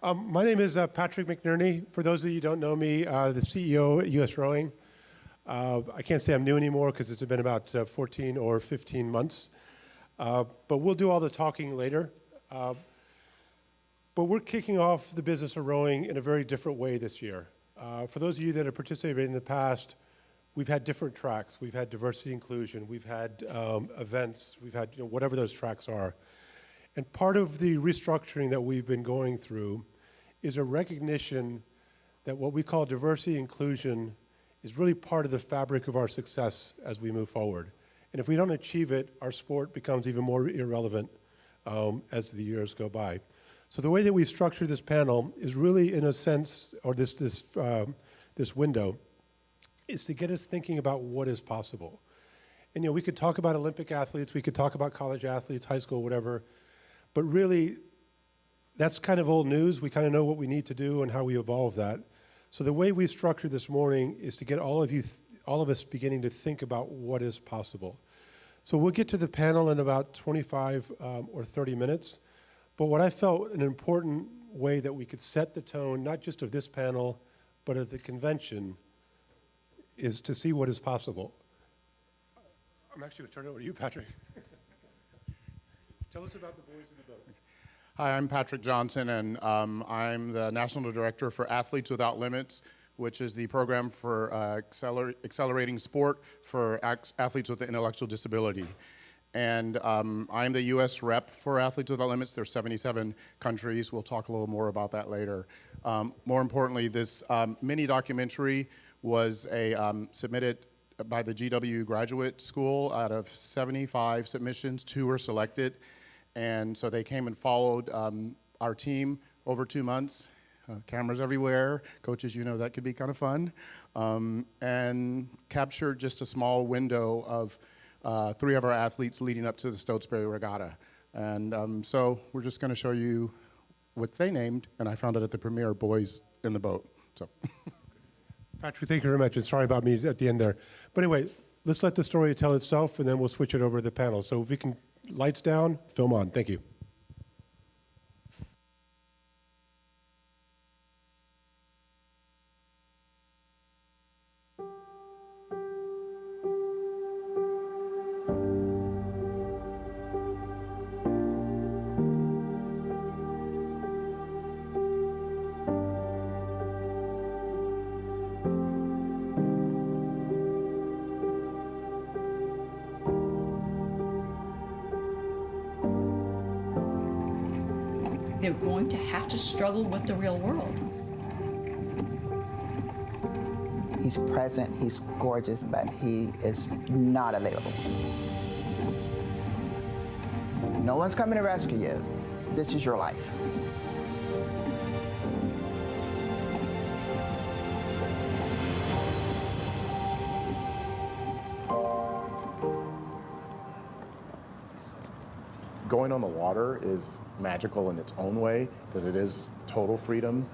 My name is Patrick McNerney. For those of you who don't know me, the CEO at US Rowing. I can't say I'm new anymore because it's been about 14 or 15 months. But we'll do all the talking later. But we're kicking off the business of rowing in a very different way this year. For those of you that have participated in the past, we've had different tracks. We've had diversity inclusion. We've had events. We've had whatever those tracks are. And part of the restructuring that we've been going through is a recognition that what we call diversity inclusion is really part of the fabric of our success as we move forward. And if we don't achieve it, our sport becomes even more irrelevant as the years go by. So the way that we've structured this panel is really, in a sense, or this window, is to get us thinking about what is possible. And we could talk about Olympic athletes, we could talk about college athletes, high school, whatever. But really, that's kind of old news. We kind of know what we need to do and how we evolve that. So the way we structured this morning is to get all of us beginning to think about what is possible. So we'll get to the panel in about 25 or 30 minutes. But what I felt an important way that we could set the tone, not just of this panel, but of the convention, is to see what is possible. I'm actually going to turn it over to you, Patrick. Tell us about the Boys in the Boat. Hi, I'm Patrick Johnson, and I'm the National Director for Athletes Without Limits, which is the program for accelerating sport for athletes with an intellectual disability. And I'm the U.S. rep for Athletes Without Limits. There's 77 countries. We'll talk a little more about that later. More importantly, this mini documentary was submitted by the GW Graduate School. Out of 75 submissions, 2 were selected. And so they came and followed our team over 2 months. Cameras everywhere. Coaches, that could be kind of fun. And captured just a small window of 3 of our athletes leading up to the Stotesbury Regatta. And so we're just going to show you what they named, and I found it at the premiere, Boys in the Boat. So. Patrick, thank you very much. And sorry about me at the end there. But anyway, let's let the story tell itself, and then we'll switch it over to the panel. So if we can, lights down, film on. Thank you. They're going to have to struggle with the real world. He's present, he's gorgeous, but he is not available. No one's coming to rescue you. This is your life. Going on the water is magical in its own way because it is total freedom.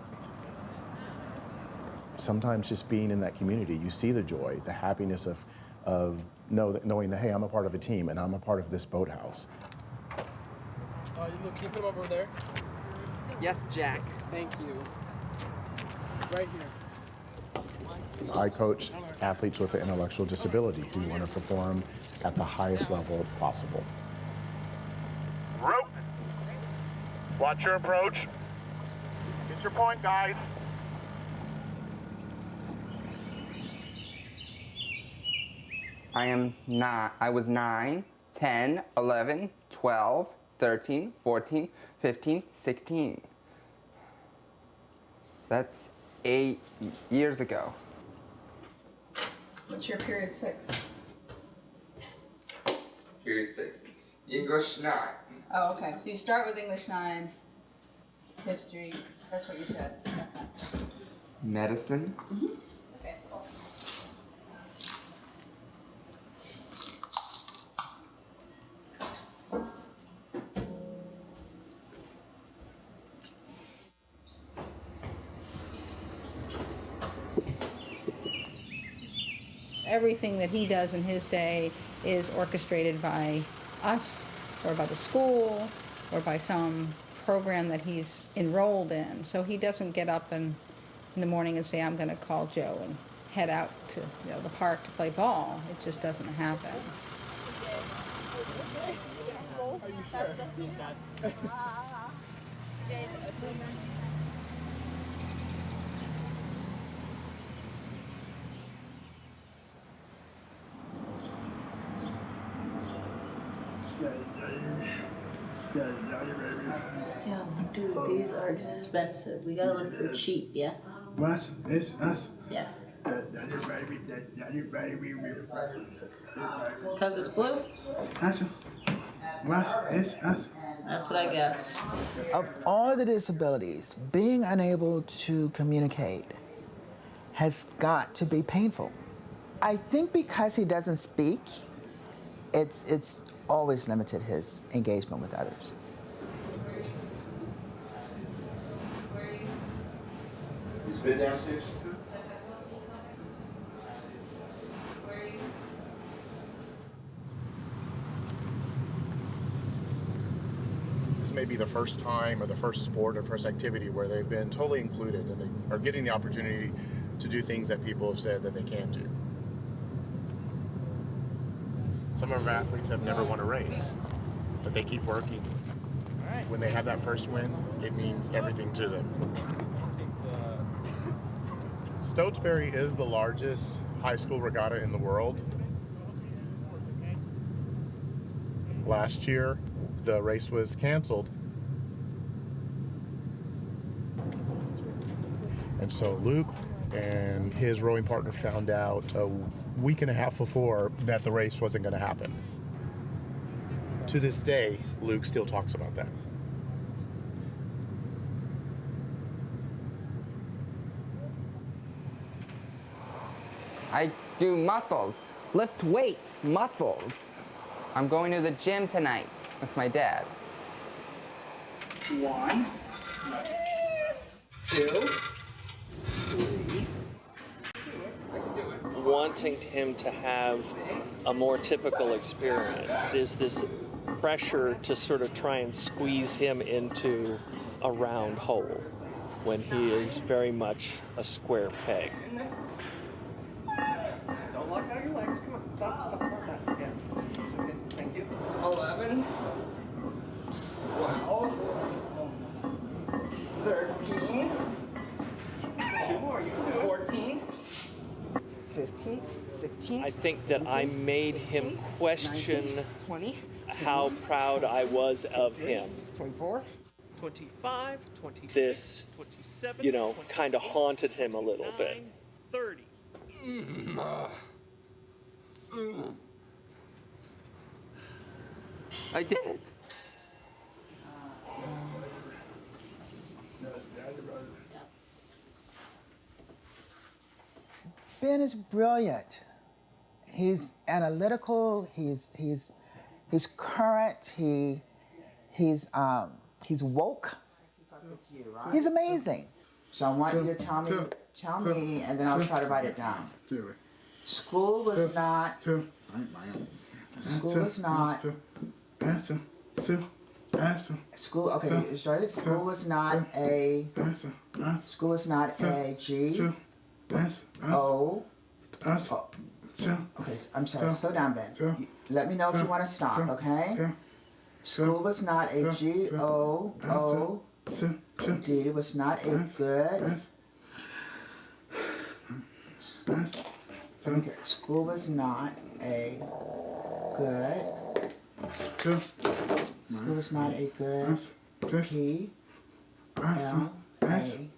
Sometimes just being in that community, you see the joy, the happiness of knowing that, hey, I'm a part of a team and I'm a part of this boathouse. Can you put him over there? Yes, Jack. Thank you. Right here. I coach athletes with an intellectual disability who want to perform at the highest level possible. Rope. Watch your approach. Get your point, guys. I was 9, 10, 11, 12, 13, 14, 15, 16. That's 8 years ago. What's your period 6? Period 6. English 9. Oh, okay. So you start with English 9, history. That's what you said. Okay. Medicine. Okay, cool. Everything that he does in his day is orchestrated by us or by the school or by some program that he's enrolled in. So he doesn't get up in the morning and say, I'm going to call Joe and head out to the park to play ball. It just doesn't happen. Yeah, dude, these are expensive. We gotta look for cheap, yeah? What? It's us. Yeah. Daddy baby. Because it's blue? Us. What? It's us. That's what I guess. Of all the disabilities, being unable to communicate has got to be painful. I think because he doesn't speak, it's always limited his engagement with others. He's been downstairs too? This may be the first time or the first sport or first activity where they've been totally included and they are getting the opportunity to do things that people have said that they can't do. Some of our athletes have never won a race, but they keep working. When they have that first win, it means everything to them. Stotesbury is the largest high school regatta in the world. Last year, the race was canceled. And so Luke and his rowing partner found out a week and a half before that the race wasn't going to happen. To this day, Luke still talks about that. I do muscles, lift weights, muscles. I'm going to the gym tonight with my dad. 1, 2, 3. Wanting him to have a more typical experience? Is this pressure to sort of try and squeeze him into a round hole when he is very much a square peg? Don't lock out your legs. Come on, stop that. Yeah. Okay, thank you. 11, 12, 13, 2 more, you can do it. 14, 15, 16. I think that I made him question 20, how proud I was of him. 24. 25, 26, This, 27, kind of haunted him a little bit. 30. I did it. Ben is brilliant. He's analytical. He's current. He's woke. He's amazing. So I want you to tell me, and then I'll try to write it down. School was not. School was not. Answer. School. Okay, you started. School was not a. School was not a G. O. Okay, I'm sorry. Slow down, Ben. Let me know if you want to stop. Okay. School was not a G O O D. Was not a good. School was not a good. School was not a good. P L A C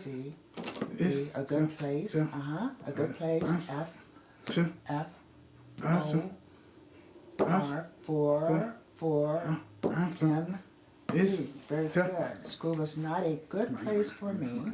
E. A good place. A good place. F O R for M E. Very good. School was not a good place for me.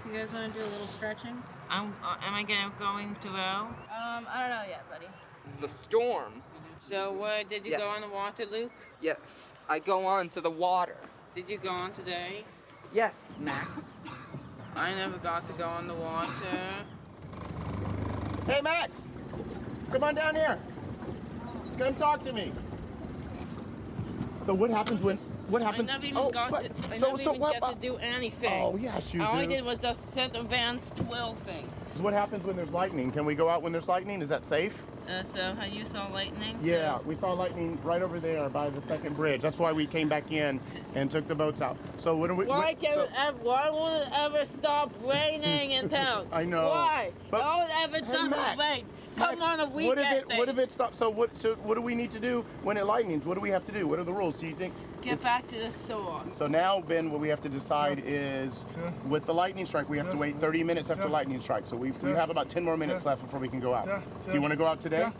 You guys want to do a little stretching? Am I going to row? I don't know yet, buddy. It's a storm. So, did you go on the water, Luke? Yes, I go on to the water. Did you go on today? Yes, Max. I never got to go on the water. Hey, Max! Come on down here. Come talk to me. So what happens when... What happens? I never even got to do anything. Oh, yes, you do. All I did was just set the Vance twill thing. So what happens when there's lightning? Can we go out when there's lightning? Is that safe? So, how you saw lightning? Yeah, we saw lightning right over there by the second bridge. That's why we came back in and took the boats out. So what are we... Why won't it ever stop raining in town? I know. Why? But- All it ever Hey, does Max, is rain. Come Max, on a weekend What if it stops? So what do we need to do when it lightnings? What do we have to do? What are the rules? Do you think? Get back to the store. So now, Ben, what we have to decide is, with the lightning strike, we have to wait 30 minutes after lightning strike. So we have about 10 more minutes left before we can go out. Do you want to go out today?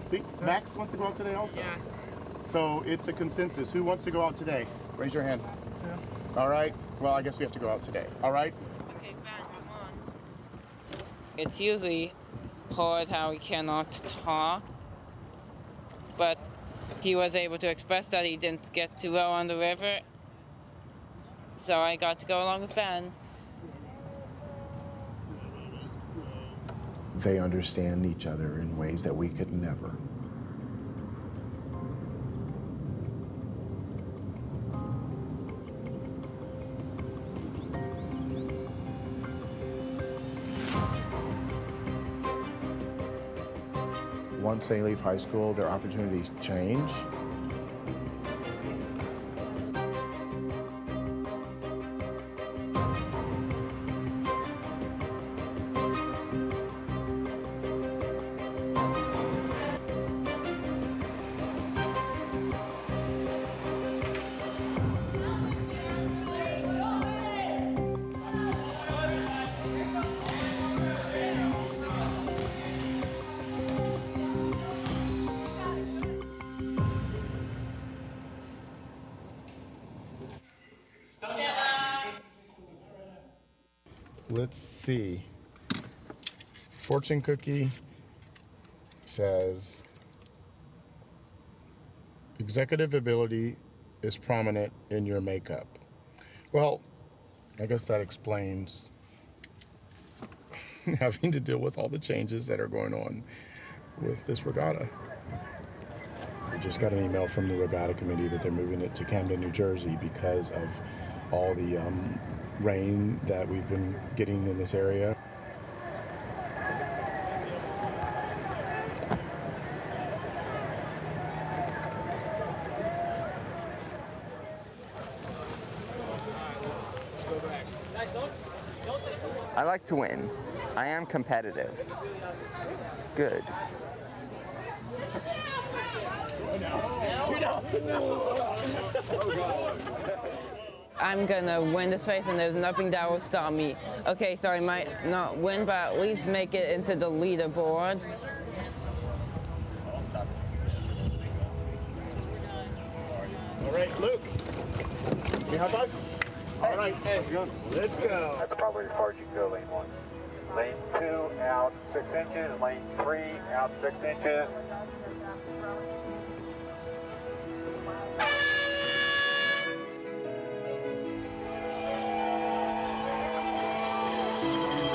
See, Max wants to go out today also. Yes. So it's a consensus. Who wants to go out today? Raise your hand. All right. Well, I guess we have to go out today. All right. Okay, Ben, come on. It's usually hard how he cannot talk, but he was able to express that he didn't get to row on the river, so I got to go along with Ben. They understand each other in ways that we could never. Once they leave high school, their opportunities change. Let's see. Fortune cookie says executive ability is prominent in your makeup. Well, I guess that explains having to deal with all the changes that are going on with this regatta. We just got an email from the regatta committee that they're moving it to Camden, New Jersey because of all the rain that we've been getting in this area. I like to win. I am competitive. Good. I'm gonna win this race and there's nothing that will stop me. Okay, so I might not win, but at least make it into the leaderboard. All right, Luke. You high five? All right, let's go. Let's go. That's probably as far as you can go, lane 1. Lane 2, out 6 inches. Lane 3, out 6 inches.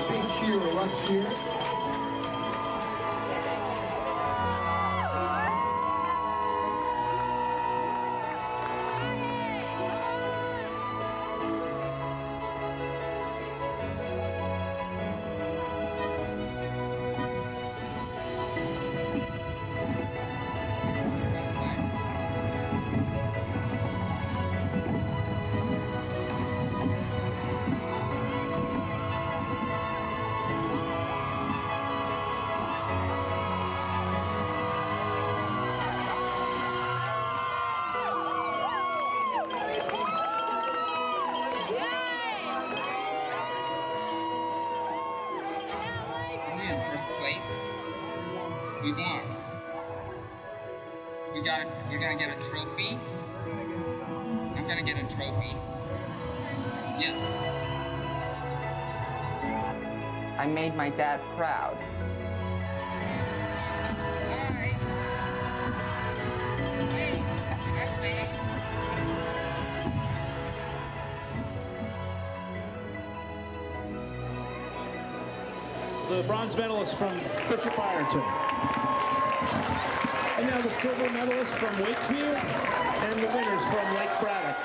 Big cheer right here. We won. We're gonna get a trophy. I'm gonna get a trophy. Yes. I made my dad proud. The bronze medalist from Bishop Ironton. And now the silver medalist from Wakefield and the winners from Lake Braddock.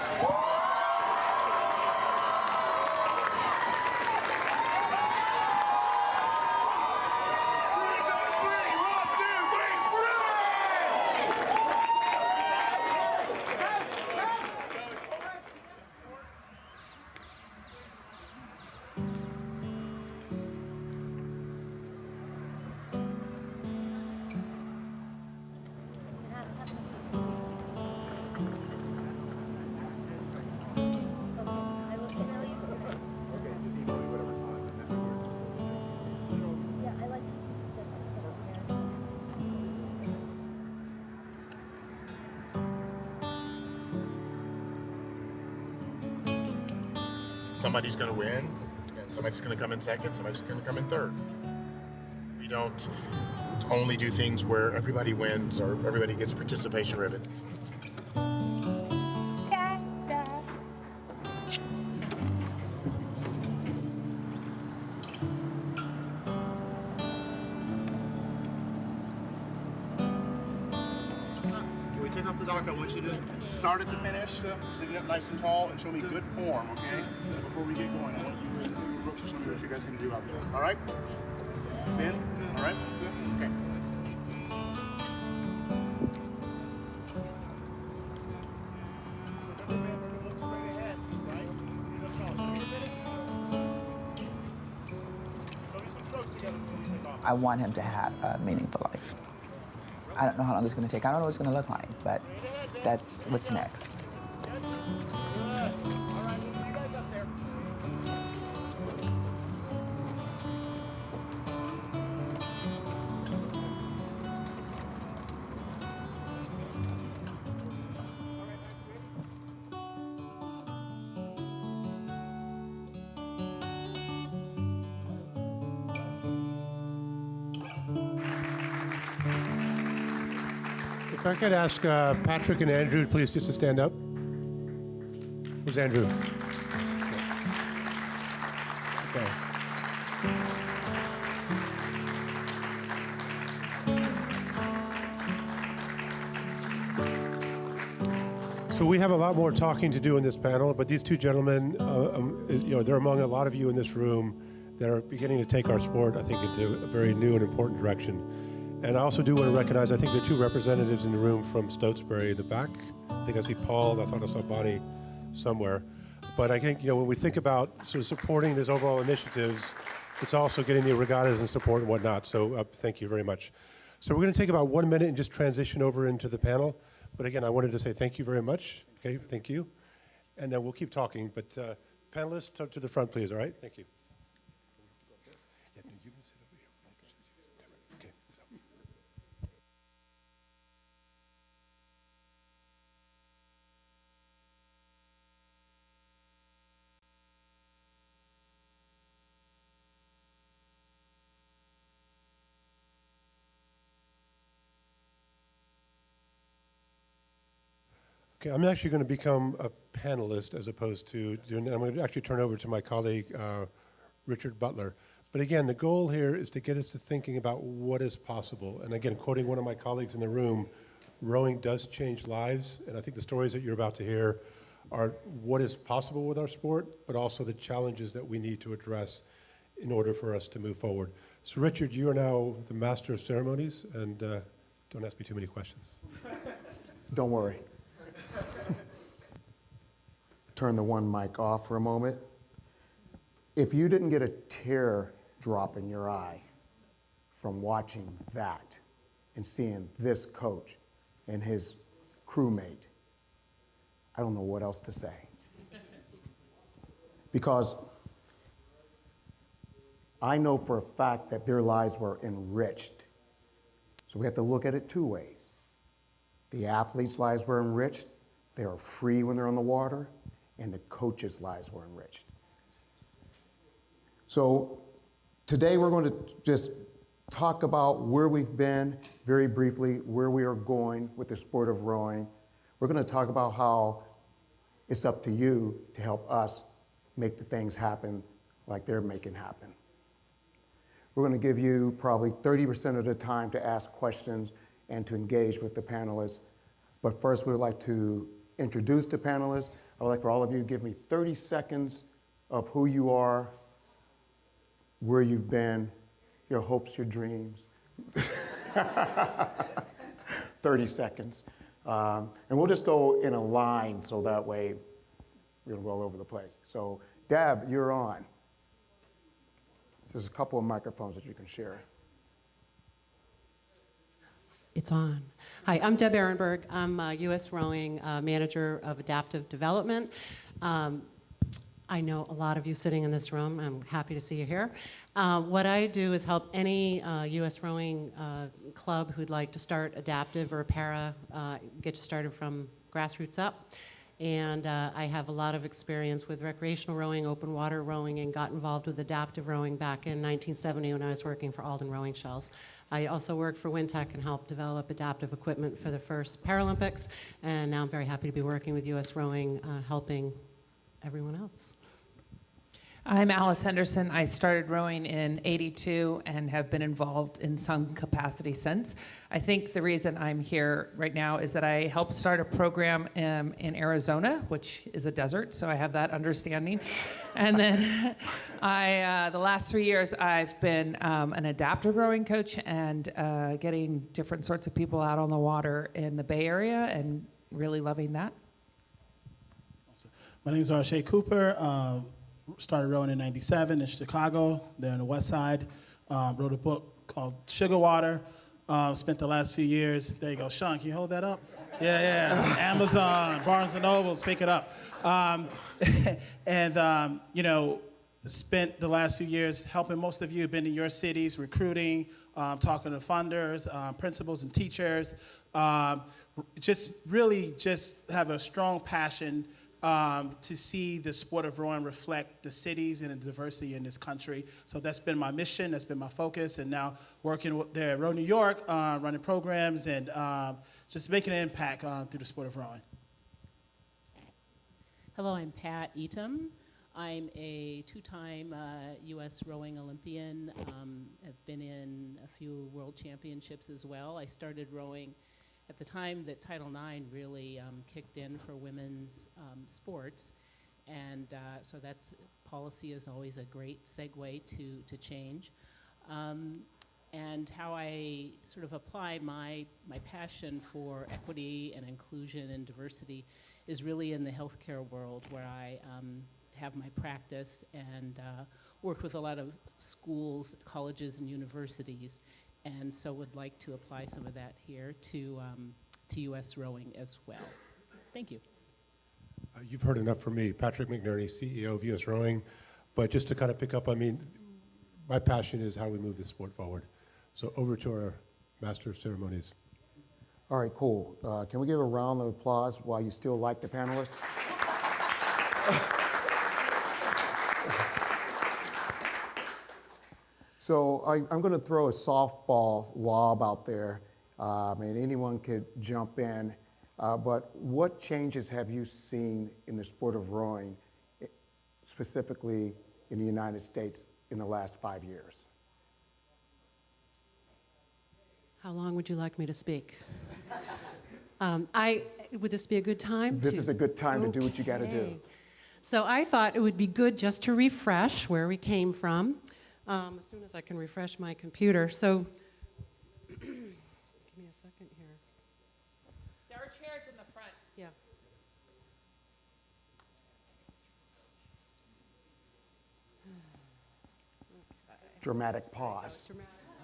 Somebody's going to win, and somebody's going to come in second, somebody's going to come in third. We don't only do things where everybody wins or everybody gets participation ribbons. When we take off the dock, I want you to start at the finish, sitting up nice and tall, and show me good form, okay? So before we get going, I want you and Brooks to show me what you guys can do out there. All right? Ben? All right? Okay. I want him to have a meaningful life. I don't know how long it's going to take. I don't know what it's going to look like, but that's what's next. If I could ask Patrick and Andrew, please, just to stand up. Where's Andrew? Okay. So we have a lot more talking to do in this panel, but these two gentlemen, they're among a lot of you in this room that are beginning to take our sport, I think, into a very new and important direction. And I also do want to recognize, I think there are two representatives in the room from Stotesbury in the back. I think I see Paul, I thought I saw Bonnie somewhere. But I think, when we think about sort of supporting these overall initiatives, it's also getting the regattas and support and whatnot. So thank you very much. So we're going to take about 1 minute and just transition over into the panel. But again, I wanted to say thank you very much. Okay, thank you. And then we'll keep talking. But panelists, to the front, please, all right? Thank you. Okay, I'm actually going to become a panelist as opposed to doing. I'm going to actually turn over to my colleague, Richard Butler. But again, the goal here is to get us to thinking about what is possible. And again, quoting one of my colleagues in the room, rowing does change lives. And I think the stories that you're about to hear are what is possible with our sport, but also the challenges that we need to address in order for us to move forward. So Richard, you are now the master of ceremonies, and don't ask me too many questions. Don't worry. Turn the one mic off for a moment. If you didn't get a tear drop in your eye from watching that and seeing this coach and his crewmate, I don't know what else to say. Because I know for a fact that their lives were enriched. So we have to look at it two ways. The athletes' lives were enriched. They are free when they're on the water, and the coaches' lives were enriched. So Today we're going to just talk about where we've been, very briefly, where we are going with the sport of rowing. We're going to talk about how it's up to you to help us make the things happen like they're making happen. We're going to give you probably 30% of the time to ask questions and to engage with the panelists. But first, we'd like to introduce the panelists. I would like for all of you to give me 30 seconds of who you are, where you've been, your hopes, your dreams. 30 seconds. And we'll just go in a line so that way we'll roll over the place. So, Deb, you're on. There's a couple of microphones that you can share. It's on. Hi, I'm Deb Ehrenberg. I'm U.S. Rowing Manager of Adaptive Development. I know a lot of you sitting in this room. I'm happy to see you here. What I do is help any U.S. Rowing club who'd like to start adaptive or para, get you started from grassroots up. And I have a lot of experience with recreational rowing, open water rowing, and got involved with adaptive rowing back in 1970 when I was working for Alden Rowing Shells. I also worked for Wintec and helped develop adaptive equipment for the first Paralympics, and now I'm very happy to be working with U.S. Rowing, helping everyone else. I'm Alice Henderson. I started rowing in '82 and have been involved in some capacity since. I think the reason I'm here right now is that I helped start a program in Arizona, which is a desert, so I have that understanding. And then the last 3 years, I've been an adaptive rowing coach and getting different sorts of people out on the water in the Bay Area and really loving that. My name is Arshay Cooper. Started rowing in '97 in Chicago, there on the west side. Wrote a book called Sugar Water. Spent the last few years, there you go, Sean, can you hold that up? Yeah. Amazon, Barnes & Noble, pick it up. Spent the last few years helping most of you, been in your cities, recruiting, talking to funders, principals and teachers. Just have a strong passion to see the sport of rowing reflect the cities and the diversity in this country. So that's been my mission, that's been my focus, and now working there at Row New York, running programs and just making an impact through the sport of rowing. Hello, I'm Pat Eatum. I'm a two-time U.S. rowing Olympian. I've been in a few world championships as well. I started rowing at the time that Title IX really kicked in for women's sports. And so that's, policy is always a great segue to change. And how I sort of apply my passion for equity and inclusion and diversity is really in the healthcare world, where I have my practice and work with a lot of schools, colleges, and universities. And so would like to apply some of that here to U.S. rowing as well. Thank you. You've heard enough from me, Patrick McNerney, CEO of U.S. Rowing. But just to kind of pick up, my passion is how we move this sport forward. So over to our Master of Ceremonies. All right, cool. Can we give a round of applause while you still like the panelists? So I'm going to throw a softball lob out there, and anyone could jump in. But what changes have you seen in the sport of rowing, specifically in the United States, in the last 5 years? How long would you like me to speak? Would this be a good time? This is a good time to do what you got to do. So I thought it would be good just to refresh where we came from. As soon as I can refresh my computer. So, give me a second here. There are chairs in the front. Yeah. Dramatic pause.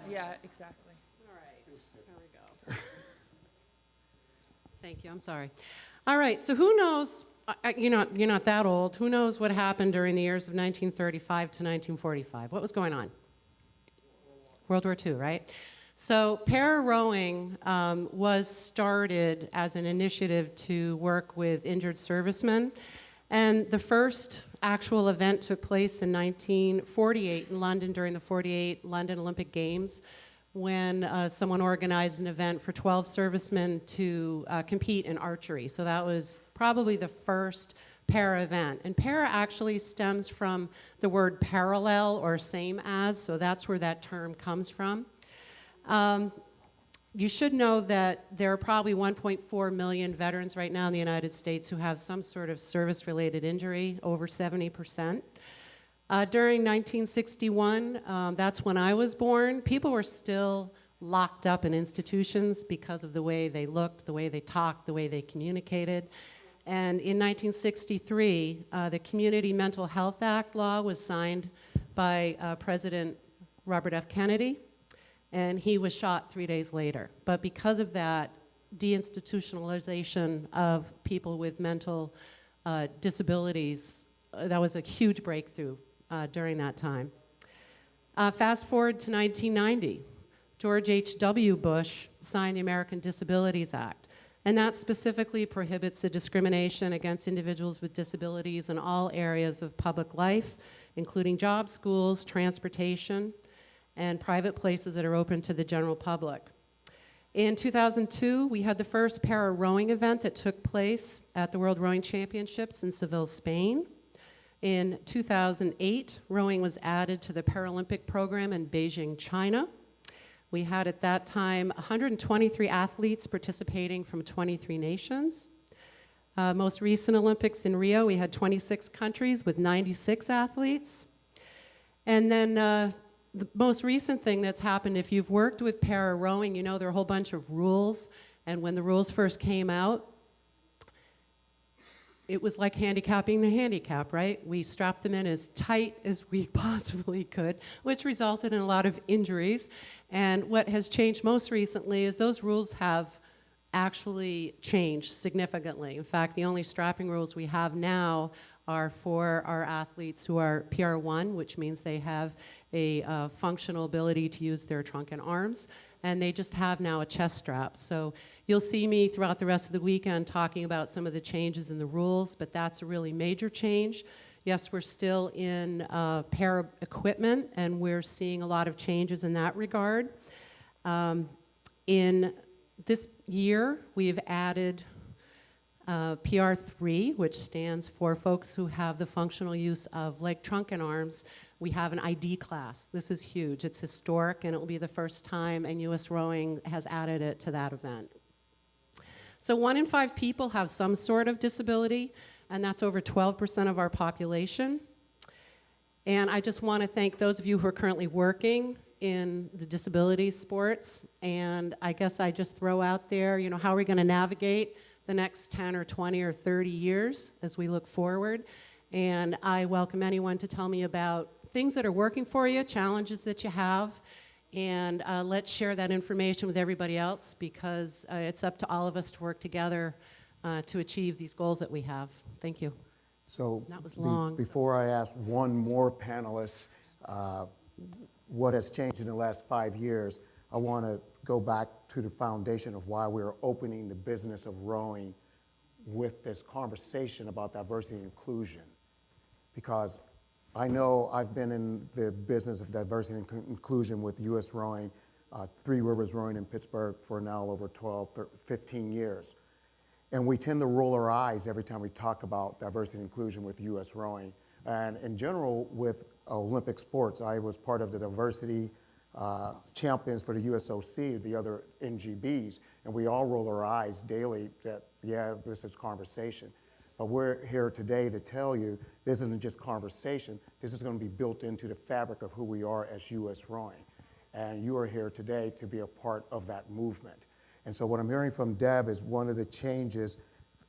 Yeah, exactly. All right, there we go. Thank you, I'm sorry. All right, so who knows, you're not that old, who knows what happened during the years of 1935 to 1945? What was going on? World War II, right? So para-rowing was started as an initiative to work with injured servicemen And the first actual event took place in 1948 in London during the 48 London Olympic Games, when someone organized an event for 12 servicemen to compete in archery. So that was probably the first para event. And para actually stems from the word parallel or same as, so that's where that term comes from. You should know that there are probably 1.4 million veterans right now in the United States who have some sort of service-related injury, over 70%. During 1961, that's when I was born, people were still locked up in institutions because of the way they looked, the way they talked, the way they communicated. And in 1963, the Community Mental Health Act law was signed by President Robert F. Kennedy, and he was shot 3 days later. But because of that deinstitutionalization of people with mental disabilities, that was a huge breakthrough during that time. Fast forward to 1990, George H.W. Bush signed the American Disabilities Act, and that specifically prohibits the discrimination against individuals with disabilities in all areas of public life, including jobs, schools, transportation, and private places that are open to the general public. In 2002, we had the first para-rowing event that took place at the World Rowing Championships in Seville, Spain. In 2008, rowing was added to the Paralympic program in Beijing, China. We had at that time 123 athletes participating from 23 nations. Most recent Olympics in Rio, we had 26 countries with 96 athletes. And then the most recent thing that's happened, if you've worked with para-rowing, you know there are a whole bunch of rules. And when the rules first came out, it was like handicapping the handicap, right? We strapped them in as tight as we possibly could, which resulted in a lot of injuries. And what has changed most recently is those rules have actually changed significantly. In fact, the only strapping rules we have now are for our athletes who are PR1, which means they have a functional ability to use their trunk and arms, and they just have now a chest strap. So you'll see me throughout the rest of the weekend talking about some of the changes in the rules, but that's a really major change. Yes, we're still in para equipment, and we're seeing a lot of changes in that regard. In this year, we've added PR3, which stands for folks who have the functional use of leg, trunk, and arms. We have an ID class. This is huge. It's historic, and it will be the first time, and U.S. Rowing has added it to that event. So 1 in 5 people have some sort of disability, and that's over 12% of our population. And I just want to thank those of you who are currently working in the disability sports, and I guess I just throw out there, you know, how are we going to navigate the next 10 or 20 or 30 years as we look forward? And I welcome anyone to tell me about things that are working for you, challenges that you have, and let's share that information with everybody else, because it's up to all of us to work together to achieve these goals that we have. Thank you. So that was long. Before I ask one more panelist what has changed in the last 5 years, I want to go back to the foundation of why we're opening the business of rowing with this conversation about diversity and inclusion. Because I know I've been in the business of diversity and inclusion with U.S. Rowing, Three Rivers Rowing in Pittsburgh for now over 15 years. And we tend to roll our eyes every time we talk about diversity and inclusion with U.S. Rowing. And in general, with Olympic sports, I was part of the diversity champions for the USOC, the other NGBs, and we all roll our eyes daily that, yeah, this is conversation. But we're here today to tell you this isn't just conversation. This is going to be built into the fabric of who we are as U.S. Rowing. And you are here today to be a part of that movement. And so what I'm hearing from Deb is one of the changes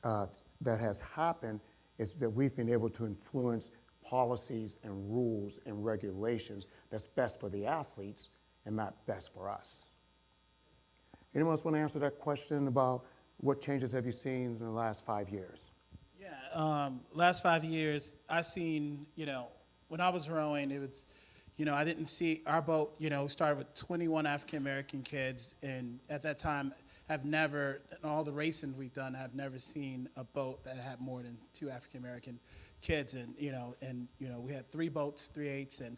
that has happened is that we've been able to influence policies and rules and regulations that's best for the athletes and not best for us. Anyone else want to answer that question about what changes have you seen in the last 5 years? Yeah, last 5 years, I've seen, you know, when I was rowing, it was, you know, I didn't see our boat, you know, started with 21 African-American kids, and at that time, have never, in all the racing we've done, I've never seen a boat that had more than 2 African American kids, and we had 3 boats, 3/8, and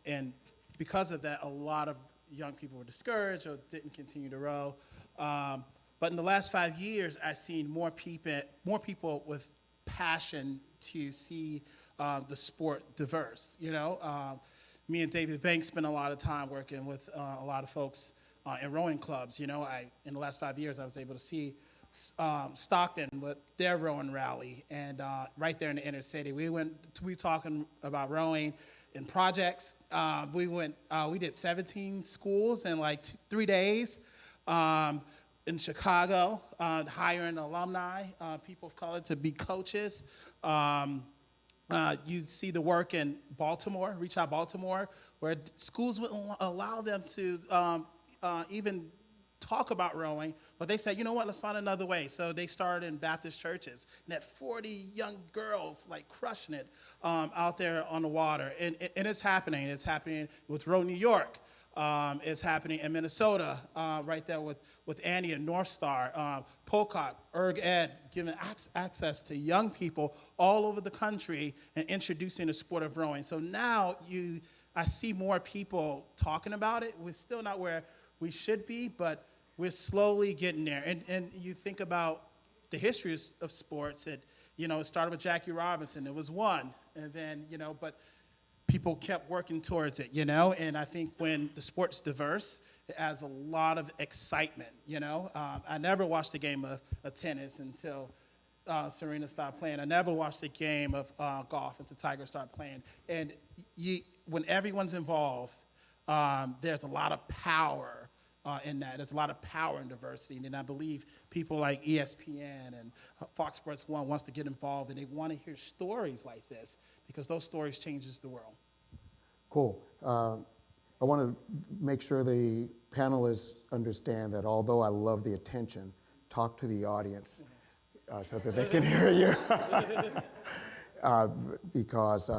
and because of that, a lot of young people were discouraged or didn't continue to row. But in the last 5 years, I've seen more people with passion to see the sport diverse. Me and David Banks spent a lot of time working with a lot of folks in rowing clubs. In the last 5 years, I was able to see Stockton with their rowing rally, and right there in the inner city, we talking about rowing in projects. We did 17 schools in like 3 days. In Chicago, hiring alumni, people of color to be coaches. You see the work in Baltimore, Reach Out Baltimore, where schools wouldn't allow them to even talk about rowing, but they said, you know what, let's find another way. So they started in Baptist churches, and had 40 young girls like crushing it out there on the water. And it's happening. It's happening with Row New York. It's happening in Minnesota, right there with Annie and North Star, Pocock, Erg Ed, giving access to young people all over the country and introducing the sport of rowing. So now I see more people talking about it. We're still not where we should be, but we're slowly getting there. And you think about the history of sports. It started with Jackie Robinson. It was one, and then but people kept working towards it, and I think when the sport's diverse, it adds a lot of excitement, I never watched a game of tennis until Serena started playing. I never watched a game of golf until Tiger started playing. And when everyone's involved, there's a lot of power in that. There's a lot of power in diversity, and I believe people like ESPN and Fox Sports 1 wants to get involved, and they want to hear stories like this, because those stories changes the world. Cool. I want to make sure the panelists understand that although I love the attention, talk to the audience so that they can hear you. Because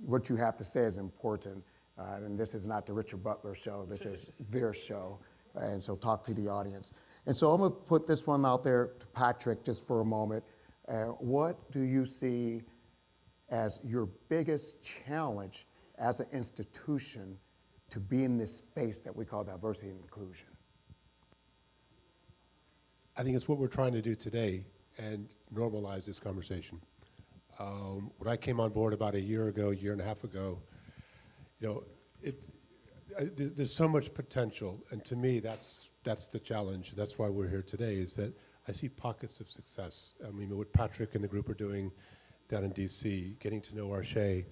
what you have to say is important. And this is not the Richard Butler show. This is their show. And so talk to the audience. And so I'm going to put this one out there to Patrick just for a moment. What do you see as your biggest challenge as an institution to be in this space that we call diversity and inclusion? I think it's what we're trying to do today and normalize this conversation. When I came on board about a year and a half ago, there's so much potential, and to me, that's the challenge. That's why we're here today, is that I see pockets of success. I mean, what Patrick and the group are doing down in DC, getting to know Arshay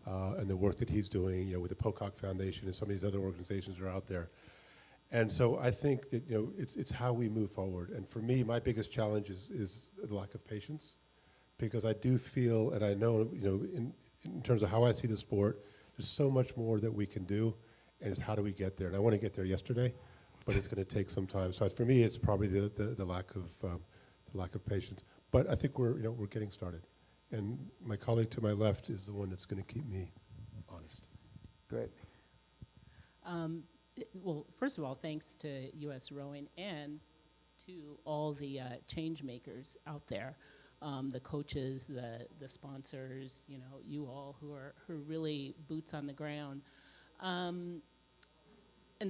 and the work that he's doing, with the Pocock Foundation and some of these other organizations that are out there. And so I think that, it's how we move forward. And for me, my biggest challenge is the lack of patience, because I do feel, and I know, in terms of how I see the sport, there's so much more that we can do, and it's how do we get there. And I want to get there yesterday, but it's going to take some time. So for me, it's probably the lack of patience. But I think we're getting started. And my colleague to my left is the one that's going to keep me honest. Great. Well, first of all, thanks to U.S. Rowing and to all the change makers out there, the coaches, the sponsors, you all who are really boots on the ground. And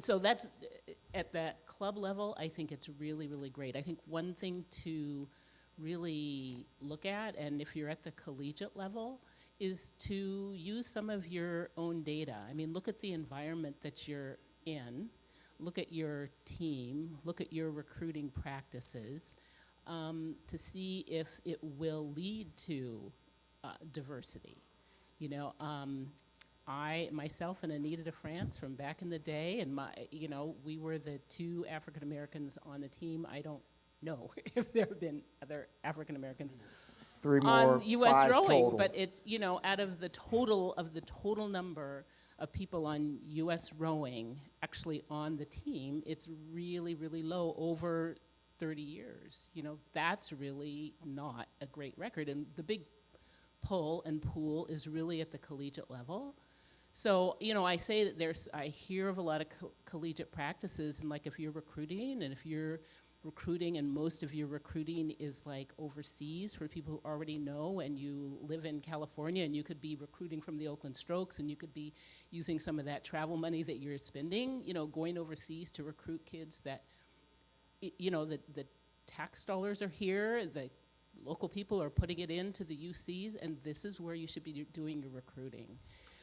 so that's, at that club level, I think it's really, really great. I think one thing to really look at, and if you're at the collegiate level, is to use some of your own data. I mean, look at the environment that you're in, look at your team, look at your recruiting practices, to see if it will lead to diversity. I, myself and Anita de France from back in the day, and we were the 2 African Americans on the team. I don't know if there have been other African Americans 3 more, on U.S. 5 rowing, total. but it's, out of the total number of people on U.S. rowing actually on the team, it's really, really low, over 30 years. That's really not a great record. And the big pull and pool is really at the collegiate level. So, you know, I say that I hear of a lot of collegiate practices, and like if you're recruiting, and if you're recruiting and most of your recruiting is like overseas for people who already know, and you live in California, and you could be recruiting from the Oakland Strokes, and you could be using some of that travel money that you're spending, you know, going overseas to recruit kids that, you know, the tax dollars are here, the local people are putting it into the UCs, and this is where you should be doing your recruiting.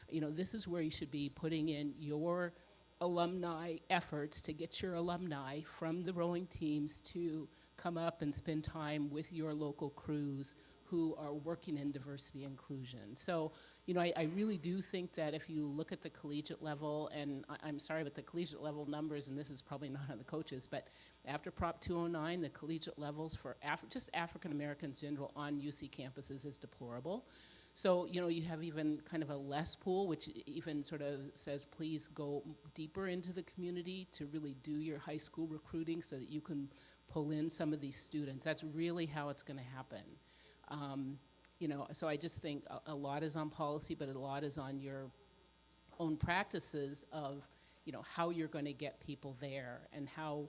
You know, this is where you should be putting in your alumni efforts to get your alumni from the rowing teams to come up and spend time with your local crews who are working in diversity inclusion. So, you know, I really do think that if you look at the collegiate level, and I'm sorry, but the collegiate level numbers, and this is probably not on the coaches, but after Prop 209, the collegiate levels for just African Americans in general on UC campuses is deplorable. So, you know, you have even kind of a less pool, which even sort of says, please go deeper into the community to really do your high school recruiting so that you can pull in some of these students. That's really how it's going to happen. You know, so I just think a lot is on policy, but a lot is on your own practices of, you know, how you're going to get people there, and how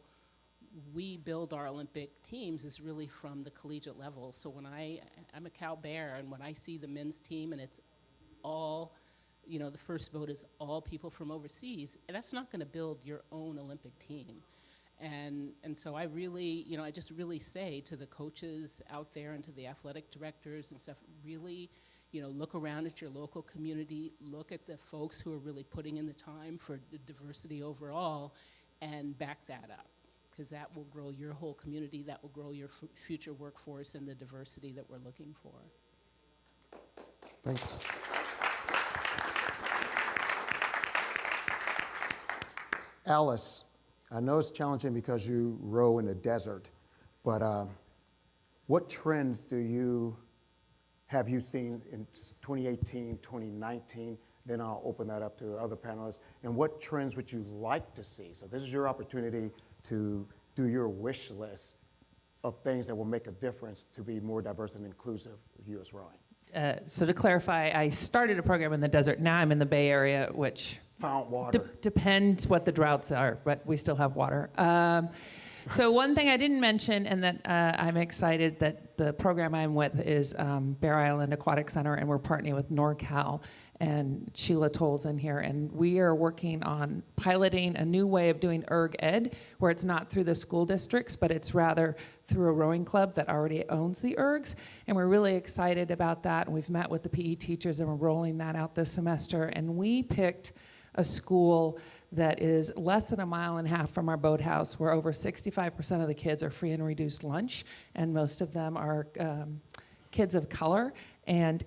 we build our Olympic teams is really from the collegiate level. So when I'm a Cal Bear, and when I see the men's team and it's all, you know, the first vote is all people from overseas, that's not going to build your own Olympic team. And so I really, you know, I just really say to the coaches out there and to the athletic directors and stuff, really, you know, look around at your local community, look at the folks who are really putting in the time for the diversity overall, and back that up. Because that will grow your whole community, that will grow your future workforce and the diversity that we're looking for. Thanks. Alice, I know it's challenging because you row in the desert, but what trends have you seen in 2018, 2019? Then I'll open that up to other panelists. And what trends would you like to see? So this is your opportunity to do your wish list of things that will make a difference to be more diverse and inclusive of U.S. rowing. So to clarify, I started a program in the desert. Now I'm in the Bay Area, which found water. Depends what the droughts are, but we still have water. So one thing I didn't mention, and that I'm excited that the program I'm with is Bear Island Aquatic Center, and we're partnering with NorCal, and Sheila Toll's in here, and we are working on piloting a new way of doing erg ed, where it's not through the school districts, but it's rather through a rowing club that already owns the ergs, and we're really excited about that, and we've met with the PE teachers, and we're rolling that out this semester, and we picked a school that is less than 1.5 miles from our boathouse, where over 65% of the kids are free and reduced lunch, and most of them are kids of color. And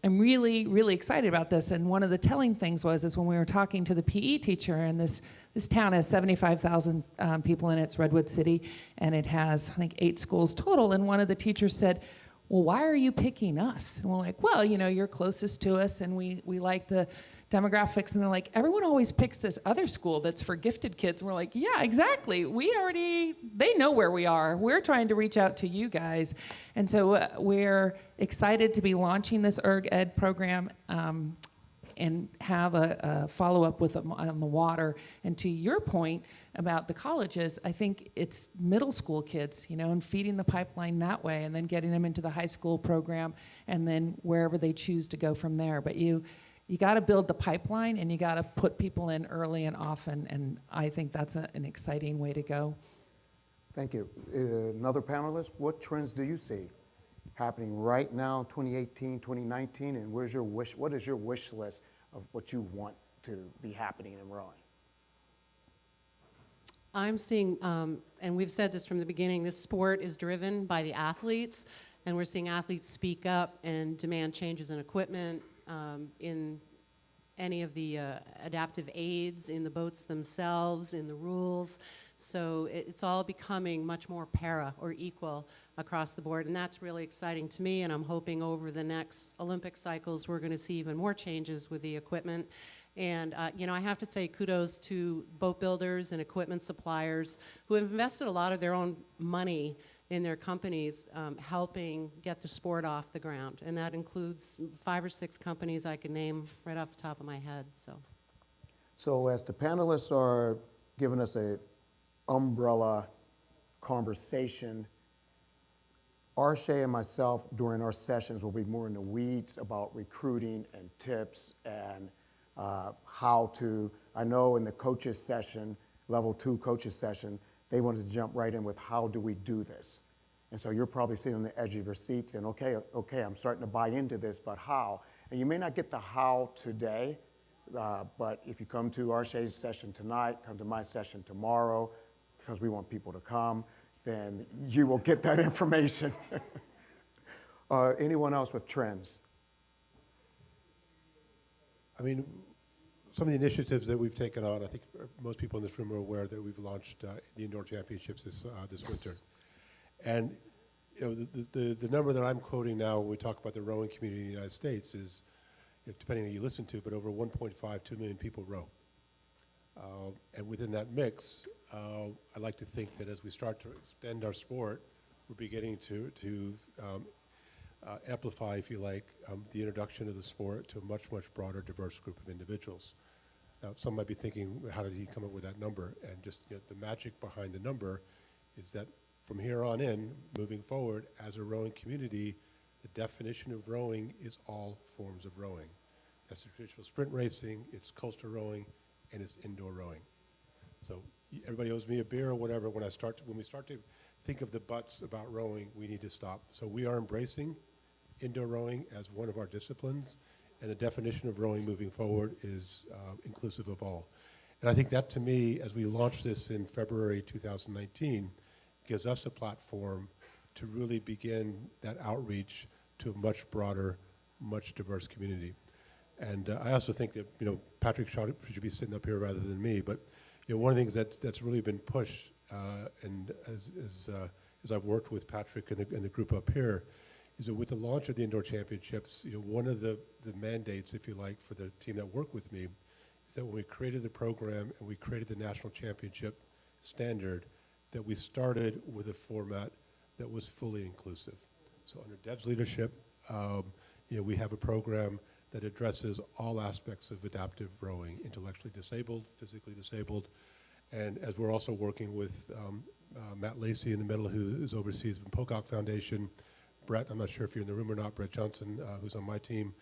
I'm really, really excited about this. And one of the telling things is when we were talking to the PE teacher, and this town has 75,000 people in it, it's Redwood City, and it has, I think, 8 schools total. And one of the teachers said, well, why are you picking us? And we're like, well, you know, you're closest to us, and we like the demographics. And they're like, everyone always picks this other school that's for gifted kids. And we're like, yeah, exactly. They know where we are. We're trying to reach out to you guys. And so we're excited to be launching this erg ed program and have a follow-up with them on the water. And to your point about the colleges, I think it's middle school kids, you know, and feeding the pipeline that way, and then getting them into the high school program, and then wherever they choose to go from there. But you got to build the pipeline, and you got to put people in early and often, and I think that's an exciting way to go. Thank you. Another panelist, what trends do you see happening right now, 2018, 2019, and what is your wish list of what you want to be happening in rowing? I'm seeing, and we've said this from the beginning, this sport is driven by the athletes, and we're seeing athletes speak up and demand changes in equipment, in any of the adaptive aids in the boats themselves, in the rules. So it's all becoming much more para or equal across the board, and that's really exciting to me, and I'm hoping over the next Olympic cycles we're going to see even more changes with the equipment. And you know, I have to say kudos to boat builders and equipment suppliers who have invested a lot of their own money in their companies helping get the sport off the ground. And that includes 5 or 6 companies I can name right off the top of my head. So as the panelists are giving us a umbrella conversation, Arshay and myself during our sessions will be more in the weeds about recruiting and tips and how to, I know in the coaches session, level 2 coaches session, they wanted to jump right in with how do we do this? And so you're probably sitting on the edge of your seats and okay, I'm starting to buy into this, but how? And you may not get the how today, but if you come to Arshay's session tonight, come to my session tomorrow, because we want people to come, then you will get that information. Anyone else with trends? I mean, some of the initiatives that we've taken on, I think most people in this room are aware that we've launched the indoor championships this winter. And you know, the number that I'm quoting now when we talk about the rowing community in the United States is, you know, depending on who you listen to, but over 1.5, 2 million people row. And within that mix, I like to think that as we start to extend our sport, we're beginning to amplify, if you like, the introduction of the sport to a much, much broader, diverse group of individuals. Now, some might be thinking, how did he come up with that number? And just, you know, the magic behind the number is that from here on in, moving forward, as a rowing community, the definition of rowing is all forms of rowing. That's the traditional sprint racing, it's coastal rowing, and it's indoor rowing. So everybody owes me a beer or whatever. When we start to think of the buts about rowing, we need to stop. So we are embracing indoor rowing as one of our disciplines, and the definition of rowing moving forward is inclusive of all. And I think that, to me, as we launch this in February 2019, gives us a platform to really begin that outreach to a much broader, much diverse community. And I also think that, you know, Patrick should be sitting up here rather than me, but you know, one of the things that's really been pushed, and as I've worked with Patrick and the group up here, is that with the launch of the indoor championships, you know, one of the mandates, if you like, for the team that worked with me, is that when we created the program and we created the national championship standard, that we started with a format that was fully inclusive. So under Deb's leadership, you know, we have a program that addresses all aspects of adaptive rowing, intellectually disabled, physically disabled, and as we're also working with Matt Lacey in the middle, who is oversees the Pocock Foundation, Brett, I'm not sure if you're in the room or not, Brett Johnson, who's on my team,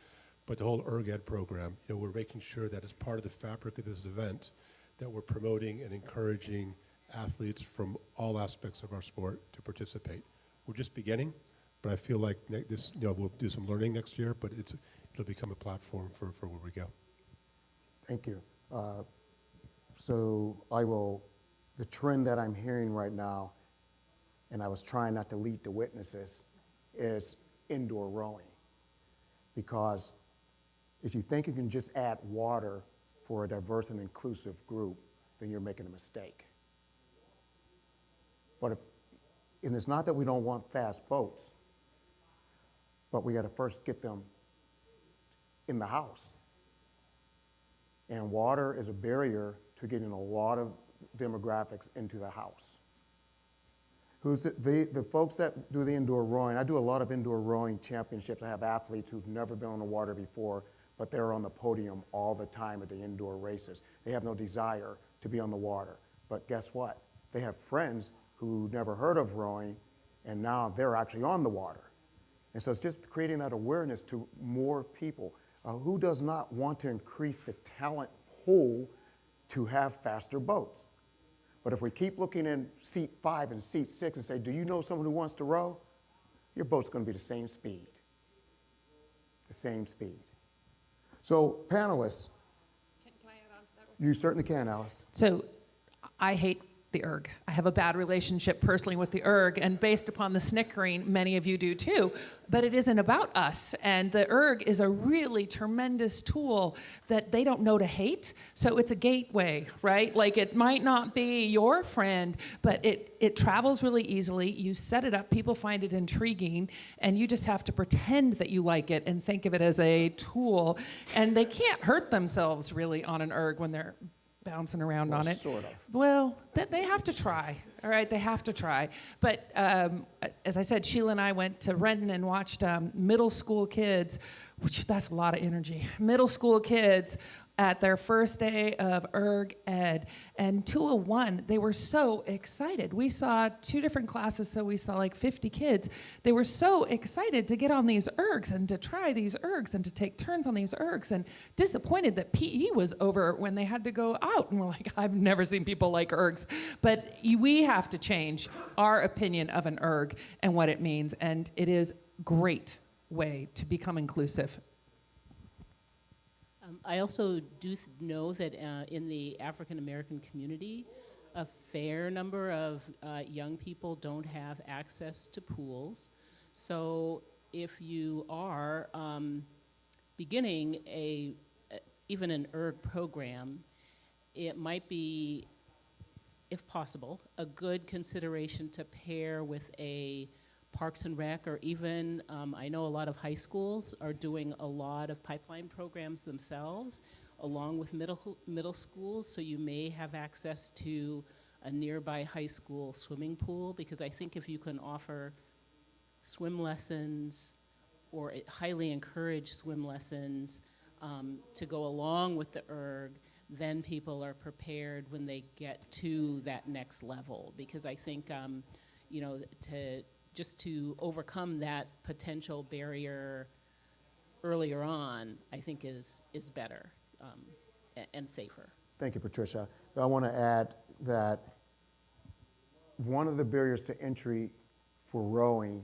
but the whole ERG-ED program, you know, we're making sure that as part of the fabric of this event, that we're promoting and encouraging athletes from all aspects of our sport to participate. We're just beginning, but I feel like this, you know, we'll do some learning next year, but it'll become a platform for where we go. Thank you. So the trend that I'm hearing right now, and I was trying not to lead the witnesses, is indoor rowing. Because if you think you can just add water for a diverse and inclusive group, then you're making a mistake. And it's not that we don't want fast boats, but we got to first get them in the house. And water is a barrier to getting a lot of demographics into the house. The folks that do the indoor rowing, I do a lot of indoor rowing championships. I have athletes who've never been on the water before, but they're on the podium all the time at the indoor races. They have no desire to be on the water. But guess what? They have friends who never heard of rowing, and now they're actually on the water. And so it's just creating that awareness to more people. Who does not want to increase the talent pool to have faster boats? But if we keep looking in seat 5 and seat 6 and say, do you know someone who wants to row? Your boat's going to be the same speed. The same speed. So panelists. Can I add on to that? You certainly can, Alice. So I hate the ERG. I have a bad relationship personally with the ERG, and based upon the snickering, many of you do too, but it isn't about us. And the ERG is a really tremendous tool that they don't know to hate, so it's a gateway, right? Like, it might not be your friend, but it travels really easily. You set it up, people find it intriguing, and you just have to pretend that you like it and think of it as a tool, and they can't hurt themselves really on an ERG when they're bouncing around on it. Sort of. Well, they have to try, all right? They have to try. But as I said, Sheila and I went to Renton and watched middle school kids, which that's a lot of energy, middle school kids at their first day of Erg Ed. And 201, they were so excited. We saw 2 different classes, so we saw like 50 kids. They were so excited to get on these ergs and to try these ergs and to take turns on these ergs, and disappointed that PE was over when they had to go out. And we're like, I've never seen people like ergs. But we have to change our opinion of an erg and what it means. And it is a great way to become inclusive. I also do know that in the African American community, a fair number of young people don't have access to pools. So if you are beginning even an ERG program, it might be, if possible, a good consideration to pair with a Parks and Rec, or even, I know a lot of high schools are doing a lot of pipeline programs themselves, along with middle schools, so you may have access to a nearby high school swimming pool, because I think if you can offer swim lessons, or highly encourage swim lessons to go along with the ERG, then people are prepared when they get to that next level, because I think, you know, just to overcome that potential barrier earlier on, I think is better and safer. Thank you, Patricia. I want to add that one of the barriers to entry for rowing,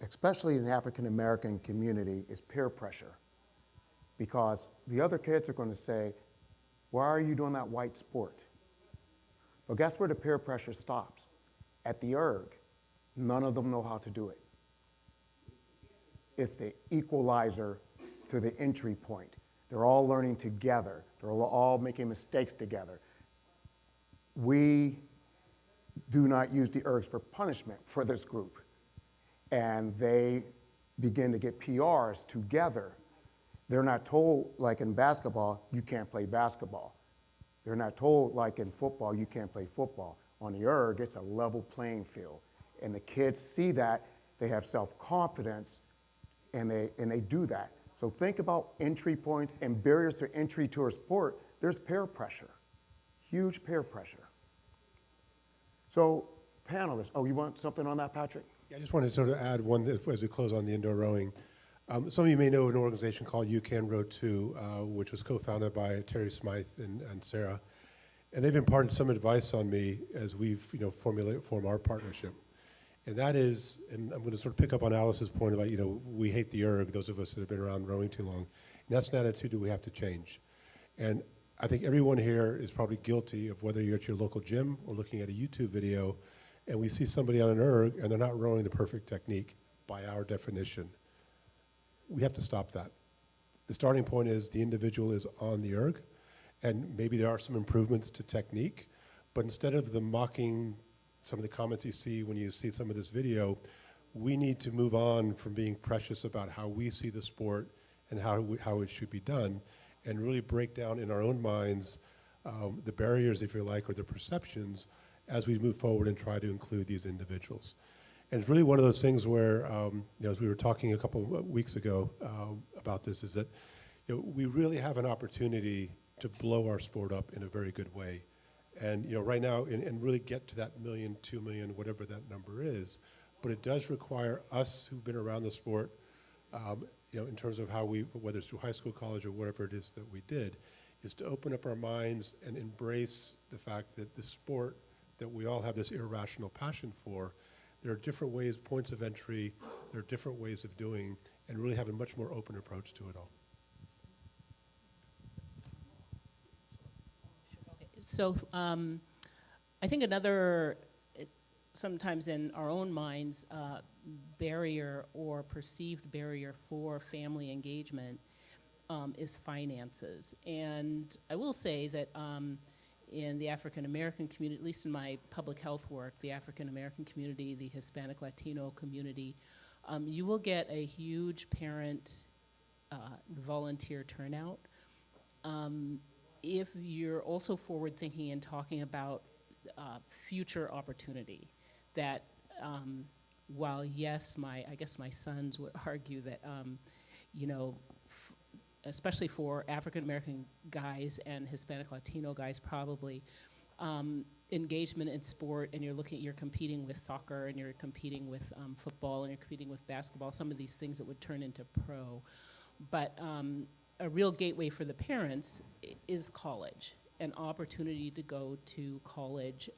especially in the African American community, is peer pressure. Because the other kids are going to say, why are you doing that white sport? But guess where the peer pressure stops? At the ERG. None of them know how to do it. It's the equalizer to the entry point. They're all learning together. They're all making mistakes together. We do not use the ERGs for punishment for this group. And they begin to get PRs together. They're not told, like in basketball, you can't play basketball. They're not told, like in football, you can't play football. On the ERG, it's a level playing field. And the kids see that, they have self-confidence, and they do that. So think about entry points and barriers to entry to a sport. There's peer pressure, huge peer pressure. So panelists, oh, you want something on that, Patrick? Yeah, I just wanted to sort of add one as we close on the indoor rowing. Some of you may know an organization called You Can Row Too, which was co-founded by Terry Smythe and Sarah. And they've imparted some advice on me as we've form our partnership. And that is, and I'm going to sort of pick up on Alice's point about, we hate the ERG, those of us that have been around rowing too long. And that's an attitude that we have to change. And I think everyone here is probably guilty of, whether you're at your local gym or looking at a YouTube video, and we see somebody on an ERG and they're not rowing the perfect technique by our definition. We have to stop that. The starting point is the individual is on the ERG, and maybe there are some improvements to technique, but instead of the mocking, some of the comments you see when you see some of this video, we need to move on from being precious about how we see the sport and how it should be done, and really break down in our own minds the barriers, if you like, or the perceptions as we move forward and try to include these individuals. And it's really one of those things where, as we were talking a couple of weeks ago about this, is that we really have an opportunity to blow our sport up in a very good way. And right now, and really get to that 1 million, 2 million, whatever that number is. But it does require us who've been around the sport, in terms of how whether it's through high school, college, or whatever it is that we did, is to open up our minds and embrace the fact that the sport that we all have this irrational passion for, there are different ways, points of entry, there are different ways of doing, and really have a much more open approach to it all. So I think another, sometimes in our own minds, barrier or perceived barrier for family engagement is finances. And I will say that in the African American community, at least in my public health work, the African American community, the Hispanic Latino community, you will get a huge parent volunteer turnout. if you're also forward thinking and talking about future opportunity, that while yes, I guess my sons would argue that, you know, especially for African American guys and Hispanic Latino guys probably, engagement in sport, and you're competing with soccer, and you're competing with football, and you're competing with basketball, some of these things that would turn into pro. But a real gateway for the parents is college, an opportunity to go to college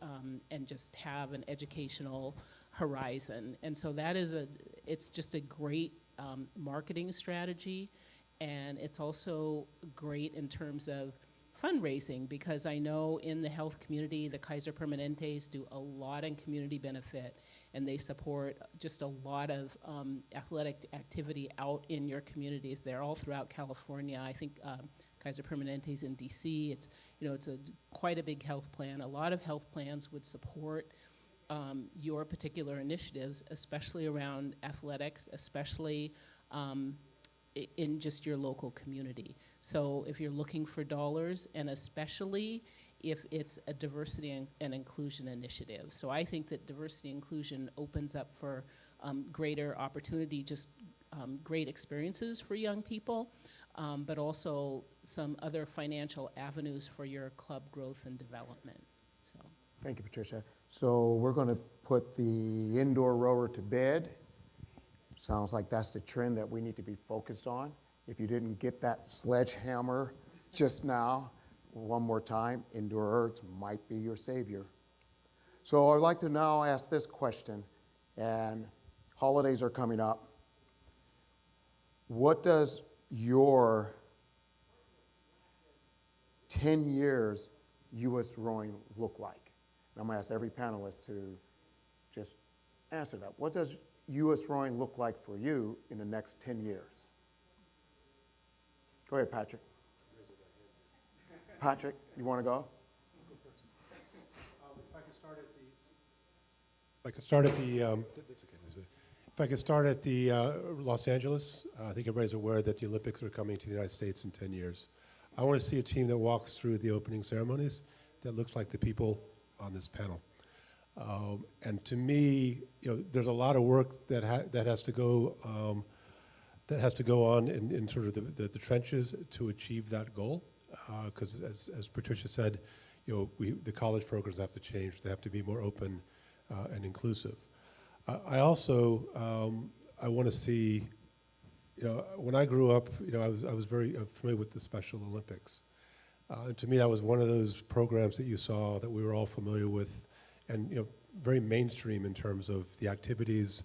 and just have an educational horizon. And so that is it's just a great marketing strategy, and it's also great in terms of fundraising, because I know in the health community, the Kaiser Permanentes do a lot in community benefit, and they support just a lot of athletic activity out in your communities. They're all throughout California. I think Kaiser Permanentes in DC. It's, you know, it's quite a big health plan. A lot of health plans would support your particular initiatives, especially around athletics, especially in just your local community. So if you're looking for dollars, and especially if it's a diversity and inclusion initiative. So I think that diversity and inclusion opens up for greater opportunity, just great experiences for young people, but also some other financial avenues for your club growth and development. So. Thank you, Patricia. So we're going to put the indoor rower to bed. Sounds like that's the trend that we need to be focused on. If you didn't get that sledgehammer just now, one more time, indoor ergs might be your savior. So I'd like to now ask this question, and holidays are coming up. What does your 10 years U.S. rowing look like? And I'm going to ask every panelist to just answer that. What does U.S. rowing look like for you in the next 10 years? Go ahead, Patrick. Patrick, you want to go? If I could start at the Los Angeles, I think everybody's aware that the Olympics are coming to the United States in 10 years. I want to see a team that walks through the opening ceremonies that looks like the people on this panel. And to me, you know, there's a lot of work that has to go on in sort of the trenches to achieve that goal. Because as Patricia said, you know, the college programs have to change. They have to be more open and inclusive. I also I want to see, you know, when I grew up, you know, I was very familiar with the Special Olympics. To me, that was one of those programs that you saw that we were all familiar with, and you know, very mainstream in terms of the activities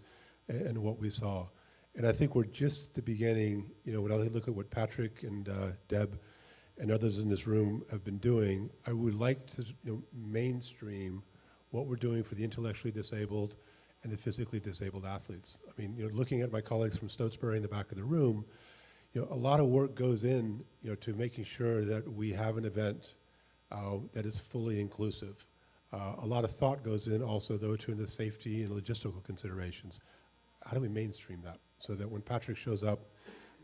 and what we saw. And I think we're just at the beginning. You know, when I look at what Patrick and Deb and others in this room have been doing, I would like to, you know, mainstream what we're doing for the intellectually disabled and the physically disabled athletes. I mean, you know, looking at my colleagues from Stotesbury in the back of the room, you know, a lot of work goes in, you know, to making sure that we have an event that is fully inclusive. A lot of thought goes in also, though, to the safety and logistical considerations. How do we mainstream that so that when Patrick shows up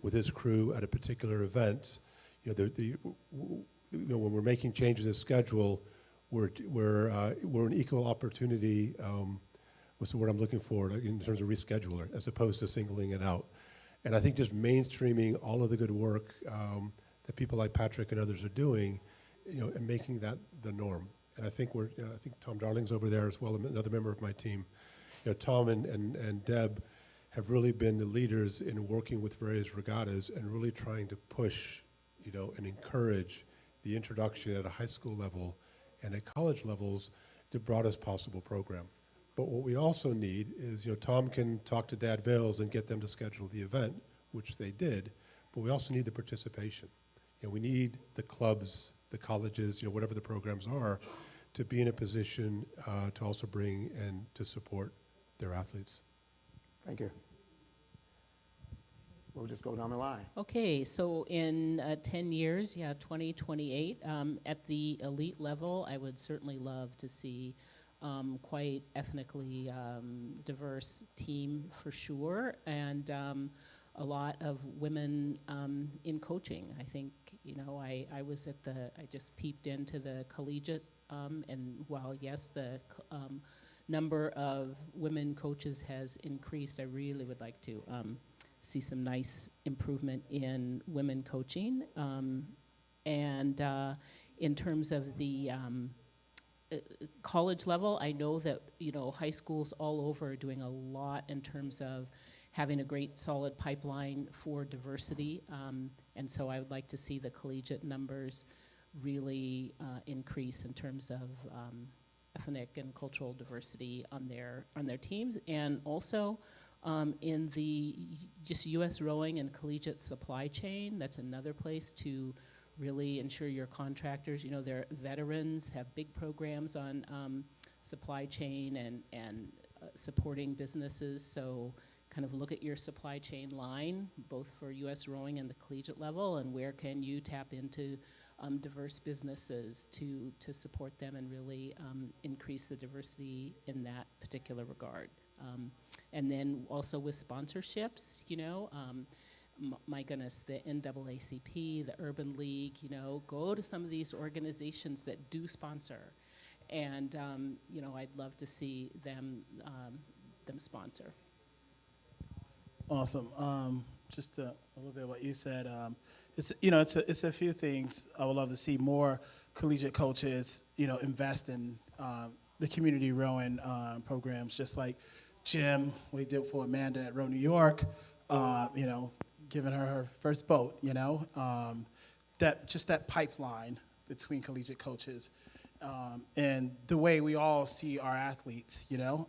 with his crew at a particular event, you know, when we're making changes in the schedule, we're an equal opportunity. What's the word I'm looking for in terms of rescheduler, as opposed to singling it out. And I think just mainstreaming all of the good work that people like Patrick and others are doing, you know, and making that the norm. And I think I think Tom Darling's over there as well, another member of my team. You know, Tom and Deb have really been the leaders in working with various regattas and really trying to push, you know, and encourage the introduction at a high school level and at college levels the broadest possible program. But what we also need is, you know, Tom can talk to Dad Vales and get them to schedule the event, which they did, but we also need the participation. You know, we need the clubs, the colleges, you know, whatever the programs are, to be in a position to also bring and to support their athletes. Thank you. We'll just go down the line. Okay, so in 10 years, 2028, at the elite level, I would certainly love to see quite ethnically diverse team for sure. And a lot of women in coaching. I think, you know, I just peeped into the collegiate, and while yes, the number of women coaches has increased, I really would like to see some nice improvement in women coaching. And in terms of the college level, I know that, you know, high schools all over are doing a lot in terms of having a great solid pipeline for diversity. And so I would like to see the collegiate numbers really increase in terms of ethnic and cultural diversity on their teams. And also in the just U.S. rowing and collegiate supply chain, that's another place to really ensure your contractors, you know, their veterans have big programs on supply chain and supporting businesses. So kind of look at your supply chain line, both for U.S. rowing and the collegiate level, and where can you tap into diverse businesses to support them and really increase the diversity in that particular regard. And then also with sponsorships, you know, my goodness, the NAACP, the Urban League, you know, go to some of these organizations that do sponsor. And, you know, I'd love to see them sponsor. Awesome. Just a little bit of what you said. It's, you know, it's a few things. I would love to see more collegiate coaches, you know, invest in the community rowing programs, just like Jim, we did for Amanda at Row New York, you know, giving her first boat, you know, that pipeline between collegiate coaches, and the way we all see our athletes, you know.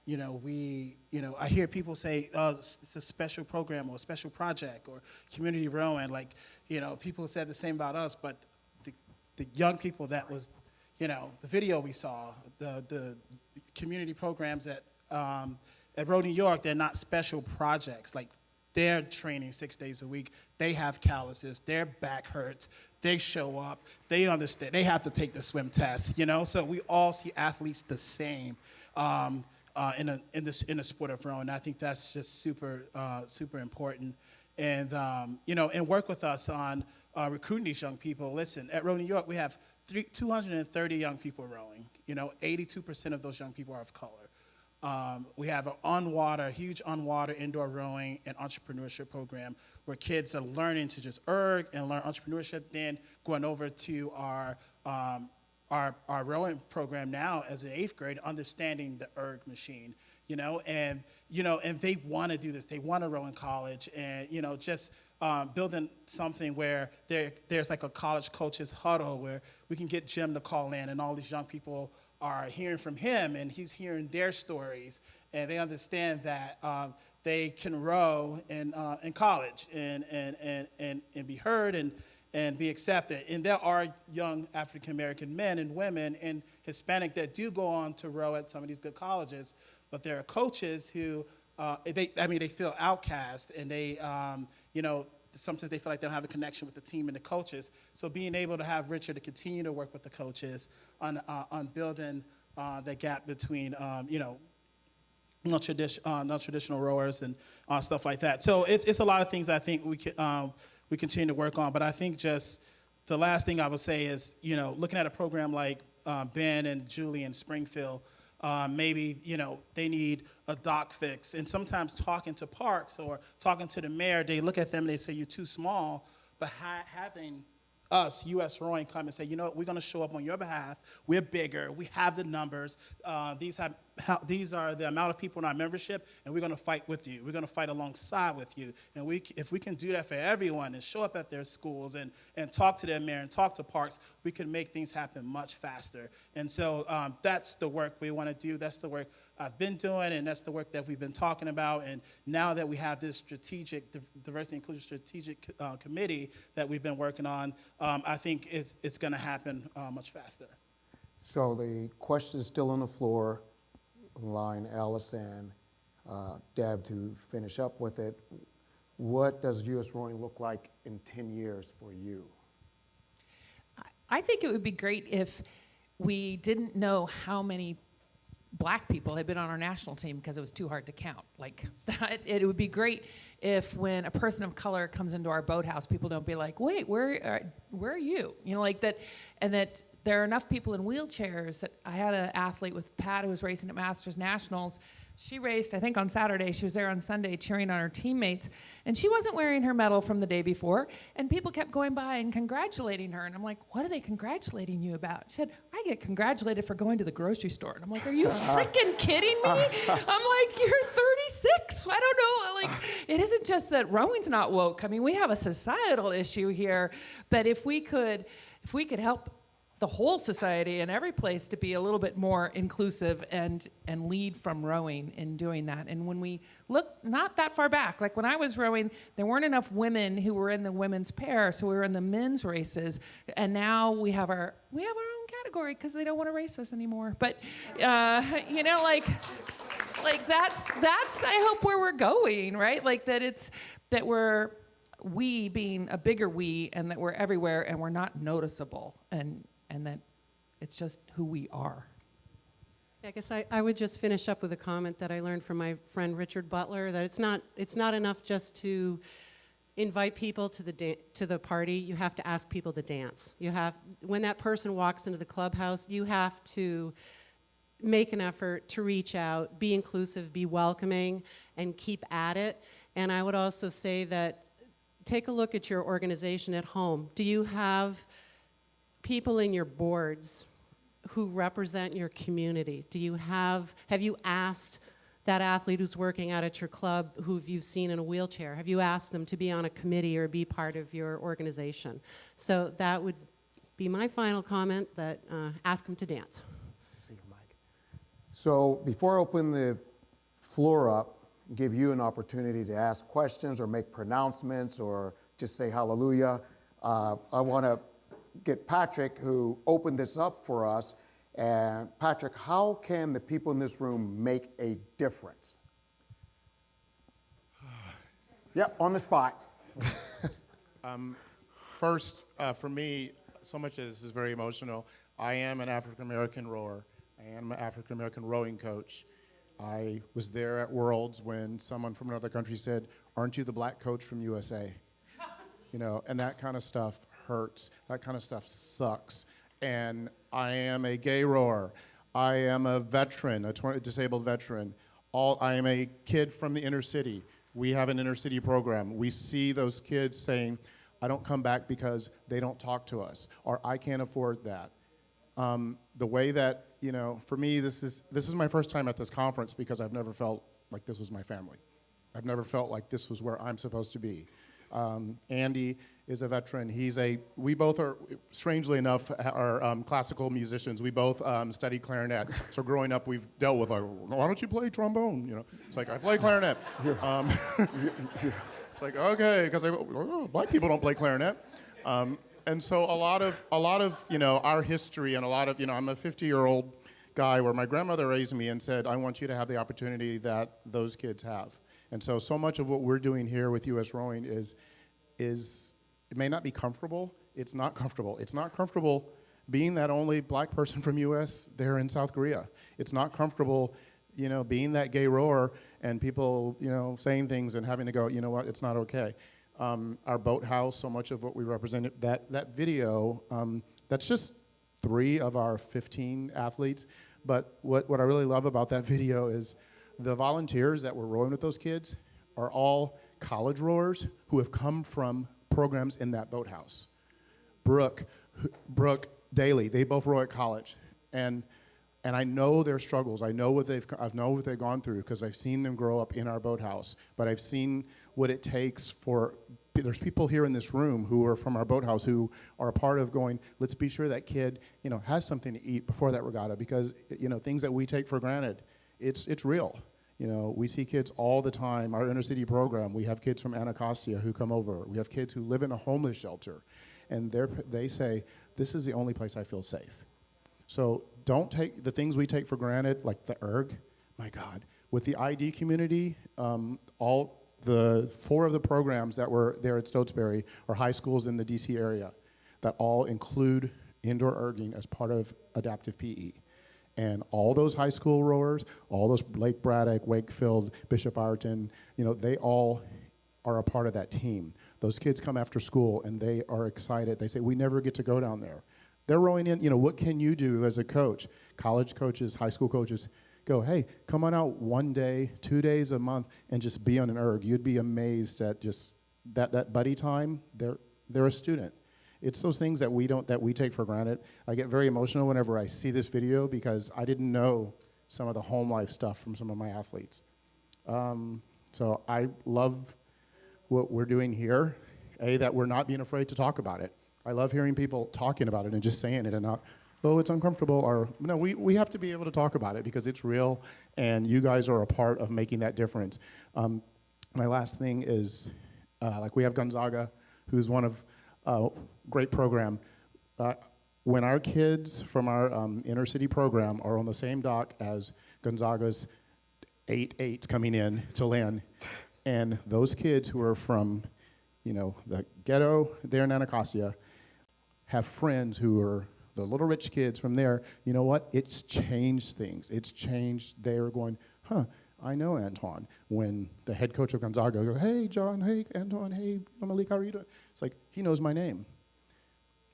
You know, I hear people say, oh, it's a special program or a special project or community rowing. Like, you know, people said the same about us, but the young people that was, you know, the video we saw, the community programs at Row New York, they're not special projects. Like, they're training 6 days a week. They have calluses. Their back hurts. They show up. They understand. They have to take the swim test, you know? So we all see athletes the same. In the sport of rowing. I think that's just super important, and you know, and work with us on recruiting these young people. Listen, at Row New York, we have 230 young people rowing. You know, 82% of those young people are of color. We have a huge on-water indoor rowing and entrepreneurship program where kids are learning to just erg and learn entrepreneurship. Then going over to our rowing program now as an 8th grade, understanding the erg machine, you know, and they want to do this. They want to row in college, and, you know, just building something where there's like a college coaches huddle where we can get Jim to call in, and all these young people are hearing from him, and he's hearing their stories, and they understand that they can row in college and be heard and be accepted. And there are young African-American men and women and Hispanic that do go on to row at some of these good colleges, but there are coaches who, they feel outcast, and they, you know, sometimes they feel like they don't have a connection with the team and the coaches. So being able to have Richard to continue to work with the coaches on building the gap between, you know, non-traditional rowers and stuff like that. So it's a lot of things I think we continue to work on. But I think just the last thing I would say is, you know, looking at a program like Ben and Julie in Springfield, maybe, you know, they need a dock fix. And sometimes talking to parks or talking to the mayor, they look at them and they say, you're too small. But having us, U.S. Rowing, come and say, you know what, we're going to show up on your behalf. We're bigger. We have the numbers. These are the amount of people in our membership, and we're going to fight with you. We're going to fight alongside with you. And if we can do that for everyone and show up at their schools and talk to their mayor and talk to parks, we can make things happen much faster. And so that's the work we want to do. That's the work I've been doing, and that's the work that we've been talking about. And now that we have this strategic, diversity and inclusion strategic committee that we've been working on, I think it's going to happen much faster. So the question is still on the floor. Line Alice and Deb to finish up with it. What does U.S. Rowing look like in 10 years for you? I think it would be great if we didn't know how many black people had been on our national team because it was too hard to count. Like that, it would be great if when a person of color comes into our boathouse, people don't be like, wait, where are you? You know, like that, and that there are enough people in wheelchairs that I had an athlete with Pat who was racing at Masters Nationals. She raced, I think on Saturday, she was there on Sunday cheering on her teammates, and she wasn't wearing her medal from the day before, and people kept going by and congratulating her, and I'm like, what are they congratulating you about? She said, I get congratulated for going to the grocery store, and I'm like, are you freaking kidding me? I'm like, you're 36, I don't know, like, it isn't just that rowing's not woke, I mean, we have a societal issue here, but if we could help the whole society and every place to be a little bit more inclusive and lead from rowing in doing that. And when we look not that far back, like when I was rowing, there weren't enough women who were in the women's pair, so we were in the men's races. And now we have our own category because they don't want to race us anymore. But you know, like that's I hope where we're going, right? Like that we're we being a bigger we, and that we're everywhere and we're not noticeable, and that it's just who we are. I guess I would just finish up with a comment that I learned from my friend Richard Butler, that it's not enough just to invite people to the party. You have to ask people to dance. When that person walks into the clubhouse, you have to make an effort to reach out, be inclusive, be welcoming, and keep at it. And I would also say that take a look at your organization at home. Do you have people in your boards who represent your community? Have you asked that athlete who's working out at your club, who you've seen in a wheelchair, have you asked them to be on a committee or be part of your organization? So that would be my final comment, that ask them to dance. So before I open the floor up, give you an opportunity to ask questions or make pronouncements or just say hallelujah, I want to get Patrick, who opened this up for us. And Patrick, how can the people in this room make a difference? Yep, on the spot. First, for me, so much of this is very emotional. I am an African-American rower. I am an African-American rowing coach. I was there at Worlds when someone from another country said, aren't you the black coach from USA? You know, and that kind of stuff hurts. That kind of stuff sucks. And I am a gay rower. I am a veteran, a disabled veteran. I am a kid from the inner city. We have an inner city program. We see those kids saying, I don't come back because they don't talk to us, or I can't afford that. The way that, you know, for me, this is my first time at this conference because I've never felt like this was my family. I've never felt like this was where I'm supposed to be. Andy is a veteran. We both are, strangely enough, are classical musicians. We both studied clarinet. So growing up, we've dealt with, like, why don't you play trombone? You know, it's like, I play clarinet. It's like, okay, because black people don't play clarinet. And so a lot of, you know, our history and a lot of, you know, I'm a 50-year-old guy where my grandmother raised me and said, I want you to have the opportunity that those kids have. And so much of what we're doing here with U.S. Rowing is it may not be comfortable. It's not comfortable. It's not comfortable being that only black person from U.S. there in South Korea. It's not comfortable, you know, being that gay rower and people, you know, saying things and having to go, you know what, it's not okay. Our boathouse, so much of what we represented, that video, that's just 3 of our 15 athletes. But what I really love about that video is the volunteers that were rowing with those kids are all college rowers who have come from programs in that boathouse. Brooke, Daly, they both row at college. And I know their struggles. I know what they've gone through because I've seen them grow up in our boathouse. But I've seen what it takes there's people here in this room who are from our boathouse who are a part of going, let's be sure that kid, you know, has something to eat before that regatta, because, you know, things that we take for granted, it's real. You know, we see kids all the time. Our inner city program, we have kids from Anacostia who come over. We have kids who live in a homeless shelter. And they say, this is the only place I feel safe. So don't take the things we take for granted, like the erg. My God. With the ID community, all the 4 of the programs that were there at Stotesbury are high schools in the DC area that all include indoor erging as part of adaptive PE. And all those high school rowers, all those Lake Braddock, Wakefield, Bishop Ireton, they all are a part of that team. Those kids come after school and they are excited. They say, we never get to go down there. They're rowing in, what can you do as a coach? College coaches, high school coaches go, hey, come on out 1 day, 2 days a month and just be on an erg. You'd be amazed at just that buddy time. They're a student. It's those things that we take for granted. I get very emotional whenever I see this video because I didn't know some of the home life stuff from some of my athletes. So I love what we're doing here, that we're not being afraid to talk about it. I love hearing people talking about it and just saying it and not, oh, it's uncomfortable, or no, we have to be able to talk about it because it's real and you guys are a part of making that difference. My last thing is, like we have Gonzaga, who's one of great program. When our kids from our inner city program are on the same dock as Gonzaga's 8-8 coming in to land, and those kids who are from, the ghetto there in Anacostia have friends who are the little rich kids from there, you know what? It's changed things. It's changed. They're going, I know Antoine. When the head coach of Gonzaga goes, hey, John, hey, Antoine, hey, Malik, how are you doing? It's like, he knows my name.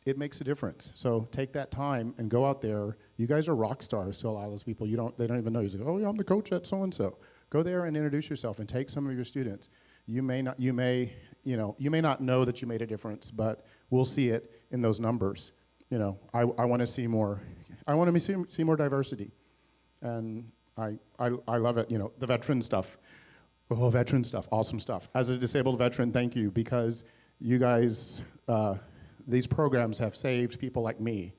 It makes a difference. So take that time and go out there. You guys are rock stars to a lot of those people. They don't even know. You say, oh, yeah, I'm the coach at so-and-so. Go there and introduce yourself and take some of your students. You may not know that you made a difference, but we'll see it in those numbers. I want to see more. I want to see more diversity, and I love it. The veteran stuff. Oh, veteran stuff, awesome stuff. As a disabled veteran, thank you, because you guys, these programs have saved people like me.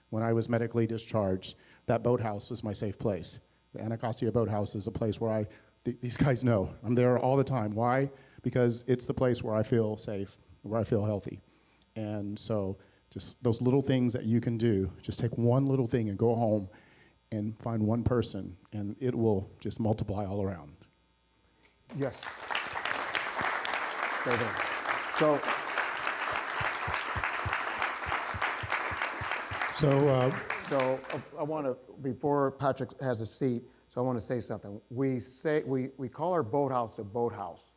When I was medically discharged, that boathouse was my safe place. The Anacostia Boathouse is a place where these guys know. I'm there all the time. Why? Because it's the place where I feel safe, where I feel healthy. And so just those little things that you can do, just take one little thing and go home and find one person, and it will just multiply all around. Yes. Stay there. So I want to, before Patrick has a seat, so I want to say something. We call our boathouse a boathouse.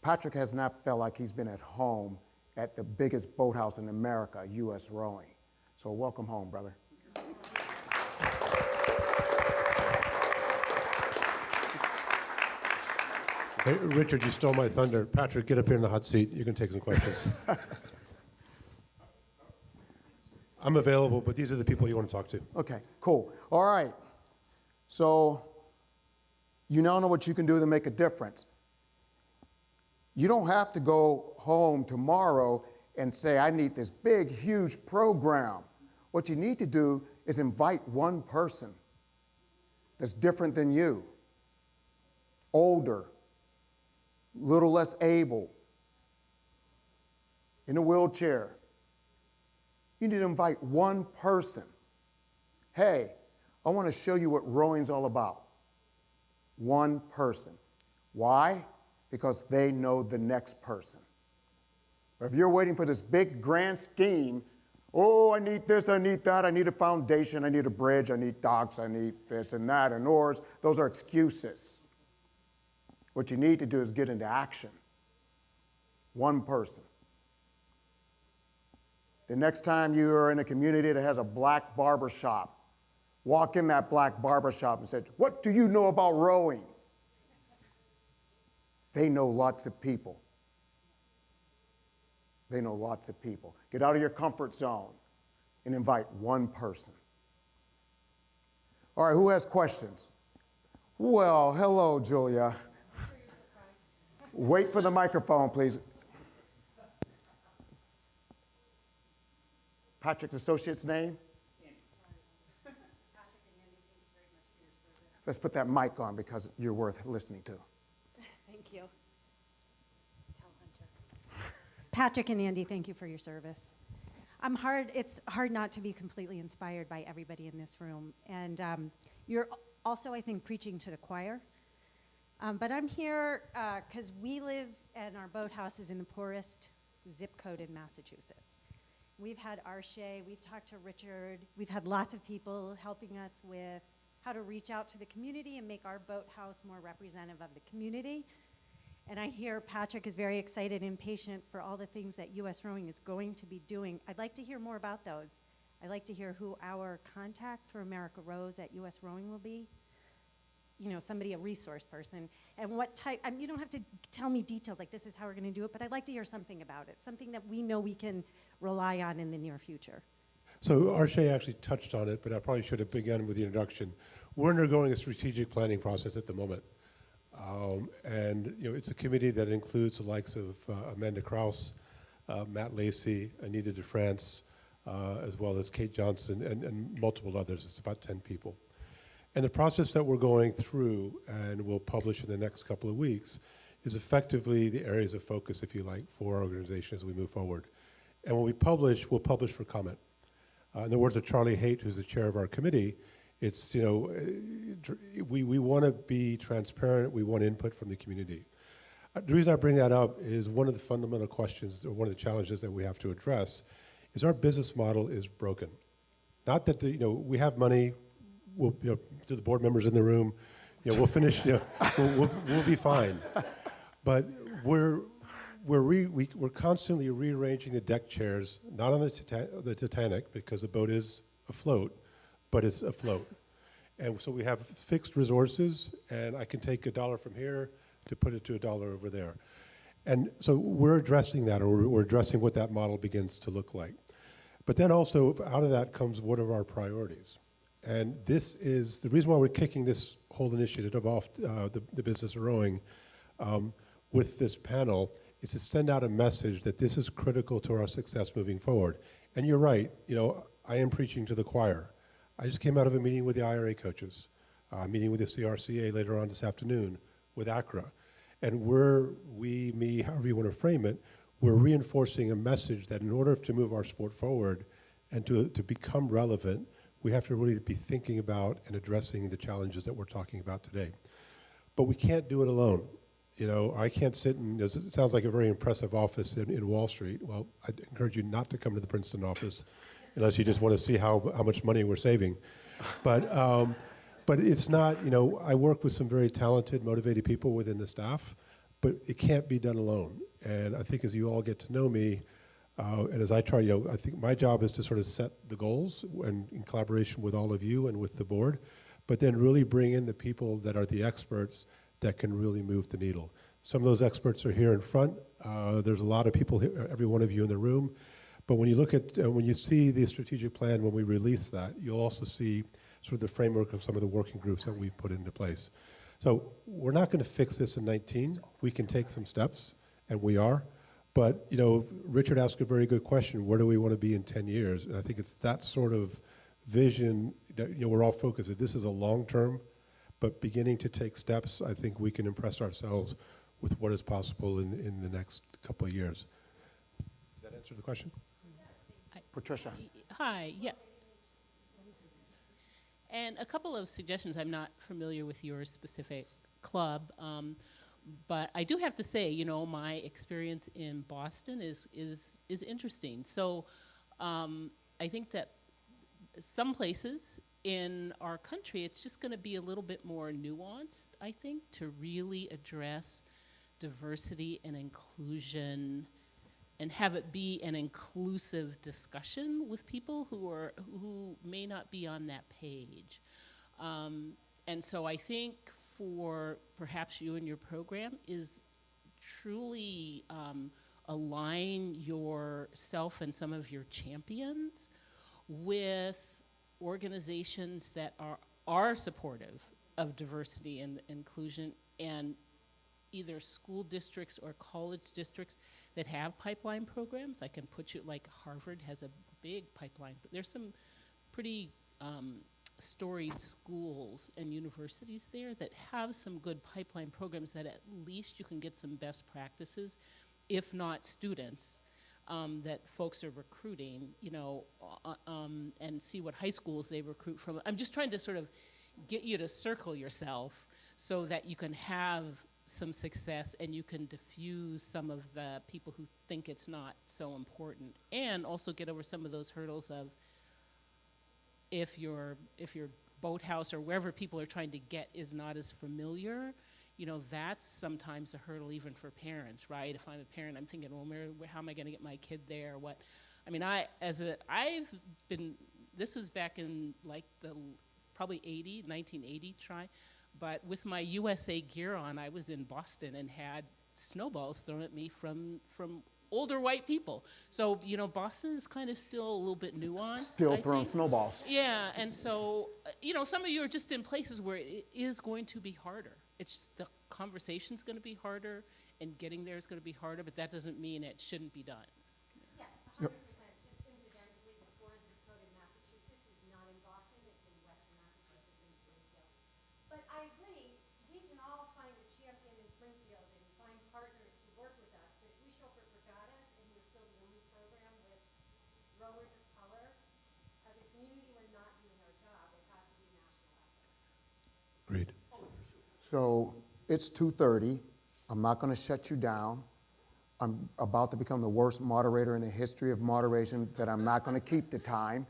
Patrick has not felt like he's been at home at the biggest boathouse in America, U.S. Rowing. So welcome home, brother. Hey, Richard, you stole my thunder. Patrick, get up here in the hot seat. You can take some questions. I'm available, but these are the people you want to talk to. Okay, cool. All right. So you now know what you can do to make a difference. You don't have to go home tomorrow and say, I need this big, huge program. What you need to do is invite one person that's different than you, older, little less able, in a wheelchair. You need to invite one person. Hey, I want to show you what rowing's all about. One person. Why? Because they know the next person. But if you're waiting for this big grand scheme, oh, I need this, I need that, I need a foundation, I need a bridge, I need docks, I need this and that, and oars, those are excuses. What you need to do is get into action. One person. The next time you are in a community that has a black barber shop, walk in that black barber shop and say, what do you know about rowing? They know lots of people. They know lots of people. Get out of your comfort zone and invite one person. All right, who has questions? Well, hello, Julia. Wait for the microphone, please. Patrick's associate's name? Let's put that mic on because you're worth listening to. Thank you. Tell Hunter. Patrick and Andy, thank you for your service. It's hard not to be completely inspired by everybody in this room. And you're also, I think, preaching to the choir. But I'm here because we live, and our boathouse is in the poorest zip code in Massachusetts. We've had Arshay, we've talked to Richard, we've had lots of people helping us with how to reach out to the community and make our boathouse more representative of the community. And I hear Patrick is very excited and impatient for all the things that U.S. Rowing is going to be doing. I'd like to hear more about those. I'd like to hear who our contact for America Rows at U.S. Rowing will be. You know, somebody, a resource person, and what type, you don't have to tell me details like this is how we're going to do it, but I'd like to hear something about it, something that we know we can rely on in the near future. So Arshay actually touched on it, but I probably should have begun with the introduction. We're undergoing a strategic planning process at the moment. And you know, it's a committee that includes the likes of Amanda Krause, Matt Lacey, Anita DeFrance, as well as Kate Johnson, and multiple others. It's about 10 people. And the process that we're going through and we'll publish in the next couple of weeks is effectively the areas of focus, if you like, for our organization as we move forward. And when we publish, we'll publish for comment. In the words of Charlie Haight, who's the chair of our committee, it's, you know, we want to be transparent, we want input from the community. The reason I bring that up is one of the fundamental questions, or one of the challenges that we have to address, is our business model is broken. Not that, you know, we have money, we'll, you know, to the board members in the room, you know, we'll finish, you know, we'll be fine. But we're constantly rearranging the deck chairs, not on the Titanic, because the boat is afloat, but it's afloat. And so we have fixed resources, and I can take $1 from here to put it to $1 over there. And so we're addressing that, or we're addressing what that model begins to look like. But then also, out of that comes what are our priorities? And this is the reason why we're kicking this whole initiative off, the business of rowing, with this panel, is to send out a message that this is critical to our success moving forward. And you're right, you know, I am preaching to the choir. I just came out of a meeting with the IRA coaches, meeting with the CRCA later on this afternoon, with ACRA. And me, however you want to frame it, we're reinforcing a message that in order to move our sport forward and to become relevant, we have to really be thinking about and addressing the challenges that we're talking about today. But we can't do it alone. You know, I can't sit in, it sounds like a very impressive office in Wall Street. Well, I'd encourage you not to come to the Princeton office unless you just want to see how much money we're saving. But it's not, you know, I work with some very talented, motivated people within the staff, but it can't be done alone. And I think as you all get to know me, and as I try, you know, I think my job is to sort of set the goals and in collaboration with all of you and with the board, but then really bring in the people that are the experts that can really move the needle. Some of those experts are here in front. There's a lot of people here, every one of you in the room. But when you look at, when you see the strategic plan, when we release that, you'll also see sort of the framework of some of the working groups that we've put into place. So we're not going to fix this in 19. We can take some steps, and we are. But, you know, Richard asked a very good question. Where do we want to be in 10 years? And I think it's that sort of vision that, you know, we're all focused that this is a long-term, but beginning to take steps, I think we can impress ourselves with what is possible in the next couple of years. Does that answer the question? Patricia. Hi, yeah. And a couple of suggestions. I'm not familiar with your specific club, but I do have to say, you know, my experience in Boston is interesting. So I think that some places in our country, it's just going to be a little bit more nuanced, I think, to really address diversity and inclusion and have it be an inclusive discussion with people who may not be on that page. And so I think for perhaps you and your program is truly align yourself and some of your champions with organizations that are supportive of diversity and inclusion, and either school districts or college districts that have pipeline programs. I can put you, like Harvard has a big pipeline, but there's some pretty storied schools and universities there that have some good pipeline programs that at least you can get some best practices, if not students, that folks are recruiting, you know, and see what high schools they recruit from. I'm just trying to sort of get you to circle yourself so that you can have some success, and you can diffuse some of the people who think it's not so important, and also get over some of those hurdles of if your boathouse or wherever people are trying to get is not as familiar, you know, that's sometimes a hurdle even for parents, right? If I'm a parent, I'm thinking, well, how am I going to get my kid there? What? I mean, this was back in like probably 1980 try, but with my USA gear on, I was in Boston and had snowballs thrown at me from older white people. So, you know, Boston is kind of still a little bit nuanced. Still throwing snowballs. Yeah, and so, you know, some of you are just in places where it is going to be harder. It's just the conversation's going to be harder, and getting there is going to be harder, but that doesn't mean it shouldn't be done. Yes, 100%. Just incidentally, the poorest zip code in Massachusetts is not in Boston, it's in Western Massachusetts in Springfield. But I agree, we can all find a champion in Springfield and find partners to work with us, but if we show up at regattas and we're still the only program with rowers of color, as a community, we're not doing our job. It has to be a national effort. Agreed. So it's 2:30. I'm not going to shut you down. I'm about to become the worst moderator in the history of moderation, that I'm not going to keep the time.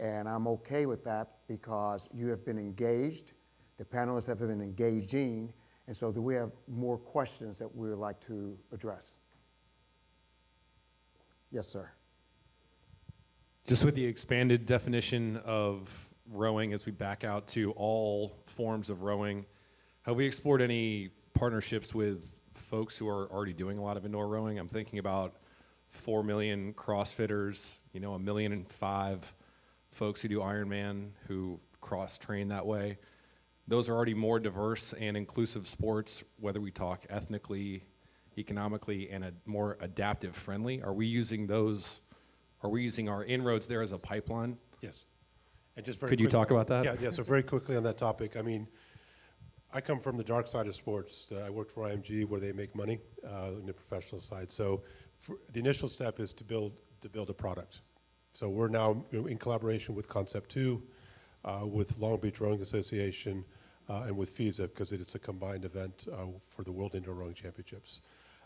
And I'm okay with that because you have been engaged. The panelists have been engaging. And so do we have more questions that we would like to address? Yes, sir. Just with the expanded definition of rowing as we back out to all forms of rowing, have we explored any partnerships with folks who are already doing a lot of indoor rowing? I'm thinking about 4 million CrossFitters, you know, 1.5 million folks who do Ironman who cross-train that way. Those are already more diverse and inclusive sports, whether we talk ethnically, economically, and more adaptive friendly. Are we using those? Are we using our inroads there as a pipeline? Yes. And just very Could you quick- talk about that? Yeah, so very quickly on that topic, I mean, I come from the dark side of sports. I worked for IMG where they make money in the professional side. So the initial step is to build a product. So we're now in collaboration with Concept 2, with Long Beach Rowing Association, and with FISA, because it's a combined event for the World Indoor Rowing Championships.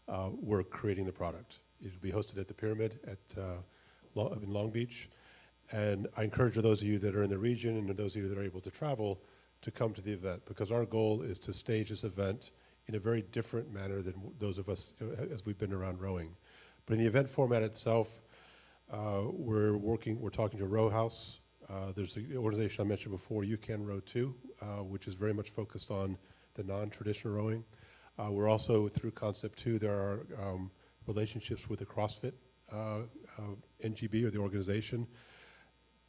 We're creating the product. It will be hosted at the Pyramid in Long Beach. And I encourage those of you that are in the region and those of you that are able to travel to come to the event, because our goal is to stage this event in a very different manner than those of us as we've been around rowing. But in the event format itself, we're talking to Row House. There's the organization I mentioned before, You Can Row Too, which is very much focused on the non-traditional rowing. We're also, through Concept 2, there are relationships with the CrossFit NGB, or the organization.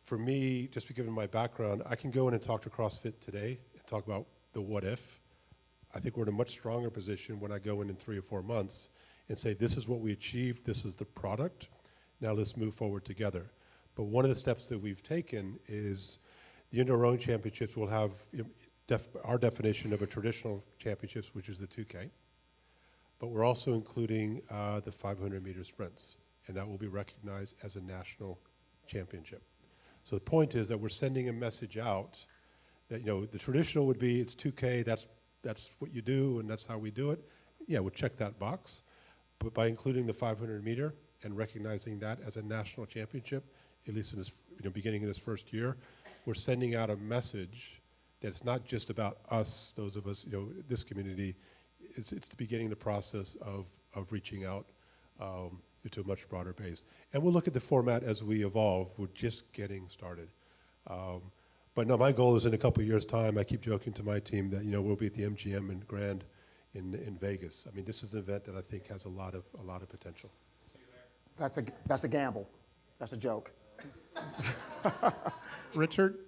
For me, just given my background, I can go in and talk to CrossFit today and talk about the what if. I think we're in a much stronger position when I go in 3 or 4 months and say, this is what we achieved, this is the product, now let's move forward together. But one of the steps that we've taken is the Indoor Rowing Championships will have our definition of a traditional championships, which is the 2K. But we're also including the 500-meter sprints, and that will be recognized as a national championship. So the point is that we're sending a message out that, you know, the traditional would be it's 2K, that's what you do, and that's how we do it. Yeah, we'll check that box. But by including the 500-meter and recognizing that as a national championship, at least in this, beginning of this first year, we're sending out a message that it's not just about us, those of us, this community. It's the beginning of the process of reaching out to a much broader base. And we'll look at the format as we evolve. We're just getting started. But no, my goal is in a couple of years' time, I keep joking to my team that, we'll be at the MGM and Grand in Vegas. I mean, this is an event that I think has a lot of potential. That's a gamble. That's a joke. Richard,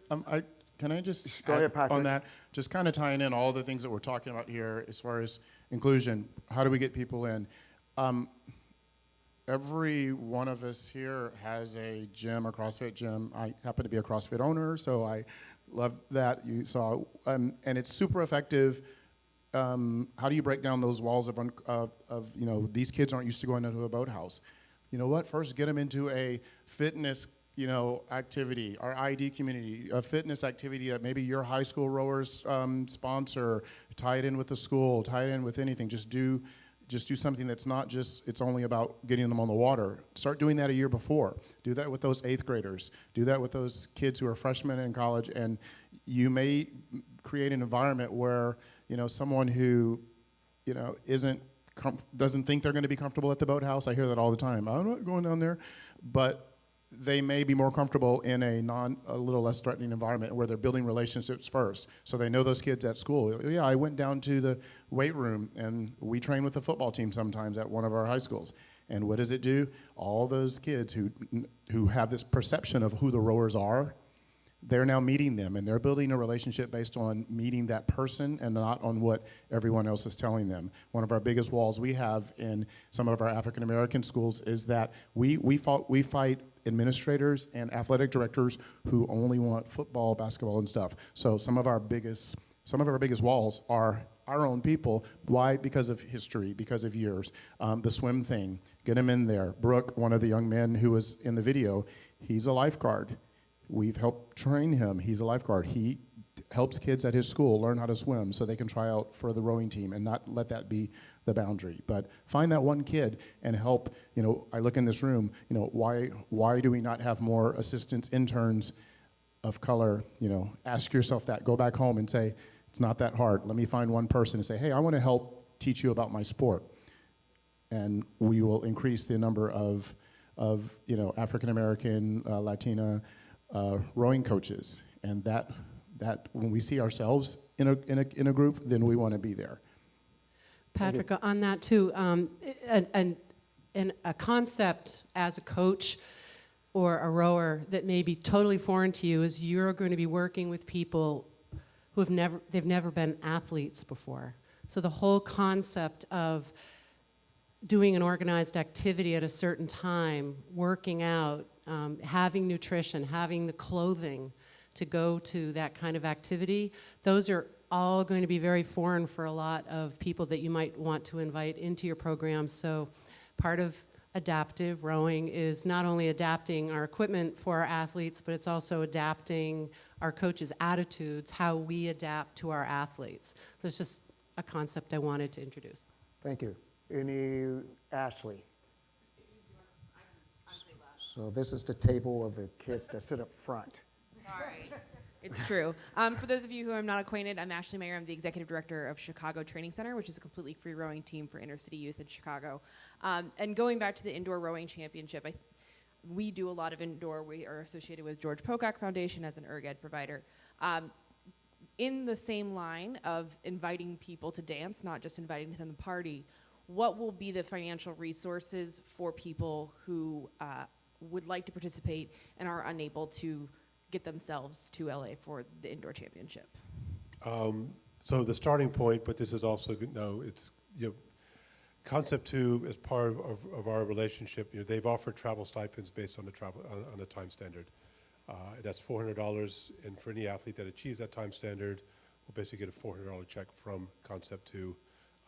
can I just Go ahead, Patrick. on that? Just kind of tying in all the things that we're talking about here as far as inclusion. How do we get people in? Every one of us here has a gym, a CrossFit gym. I happen to be a CrossFit owner, so I love that you saw. And it's super effective. How do you break down those walls of these kids aren't used to going into a boathouse? You know what? First, get them into a fitness activity, our ID community, a fitness activity that maybe your high school rowers sponsor, tie it in with the school, tie it in with anything. Just do something that's not just, it's only about getting them on the water. Start doing that a year before. Do that with those 8th graders. Do that with those kids who are freshmen in college, and you may create an environment where, someone who, doesn't think they're going to be comfortable at the boathouse. I hear that all the time. I'm not going down there. But they may be more comfortable in a little less threatening environment where they're building relationships first. So they know those kids at school. Yeah, I went down to the weight room and we train with the football team sometimes at one of our high schools. And what does it do? All those kids who have this perception of who the rowers are, they're now meeting them, and they're building a relationship based on meeting that person and not on what everyone else is telling them. One of our biggest walls we have in some of our African American schools is that we fight administrators and athletic directors who only want football, basketball, and stuff. So some of our biggest walls are our own people. Why? Because of history, because of years. The swim thing, get him in there. Brooke, one of the young men who was in the video, he's a lifeguard. We've helped train him. He's a lifeguard. He helps kids at his school learn how to swim so they can try out for the rowing team and not let that be the boundary. But find that one kid and help. I look in this room, why do we not have more assistants, interns of color? Ask yourself that. Go back home and say, it's not that hard. Let me find one person and say, hey, I want to help teach you about my sport. And we will increase the number of African American, Latina, rowing coaches, and that when we see ourselves in a group, then we want to be there. Patrick, on that too, and a concept as a coach or a rower that may be totally foreign to you is you're going to be working with people who they've never been athletes before. So the whole concept of doing an organized activity at a certain time, working out, having nutrition, having the clothing to go to that kind of activity, those are all going to be very foreign for a lot of people that you might want to invite into your program. So part of adaptive rowing is not only adapting our equipment for our athletes, but it's also adapting our coaches' attitudes, how we adapt to our athletes. So it's just a concept I wanted to introduce. Thank you. Ashley? So this is the table of the kids that sit up front. Sorry. It's true. For those of you who are not acquainted, I'm Ashley Mayer. I'm the executive director of Chicago Training Center, which is a completely free rowing team for inner-city youth in Chicago. And going back to the Indoor Rowing Championship, we do a lot of indoor. We are associated with George Pocock Foundation as an erg ed provider. In the same line of inviting people to dance, not just inviting them to the party, what will be the financial resources for people who would like to participate and are unable to get themselves to LA for the indoor championship? So the starting point, but this is also it's Concept 2 as part of our relationship. They've offered travel stipends based on on the time standard. That's $400, and for any athlete that achieves that time standard, we'll basically get a $400 check from Concept 2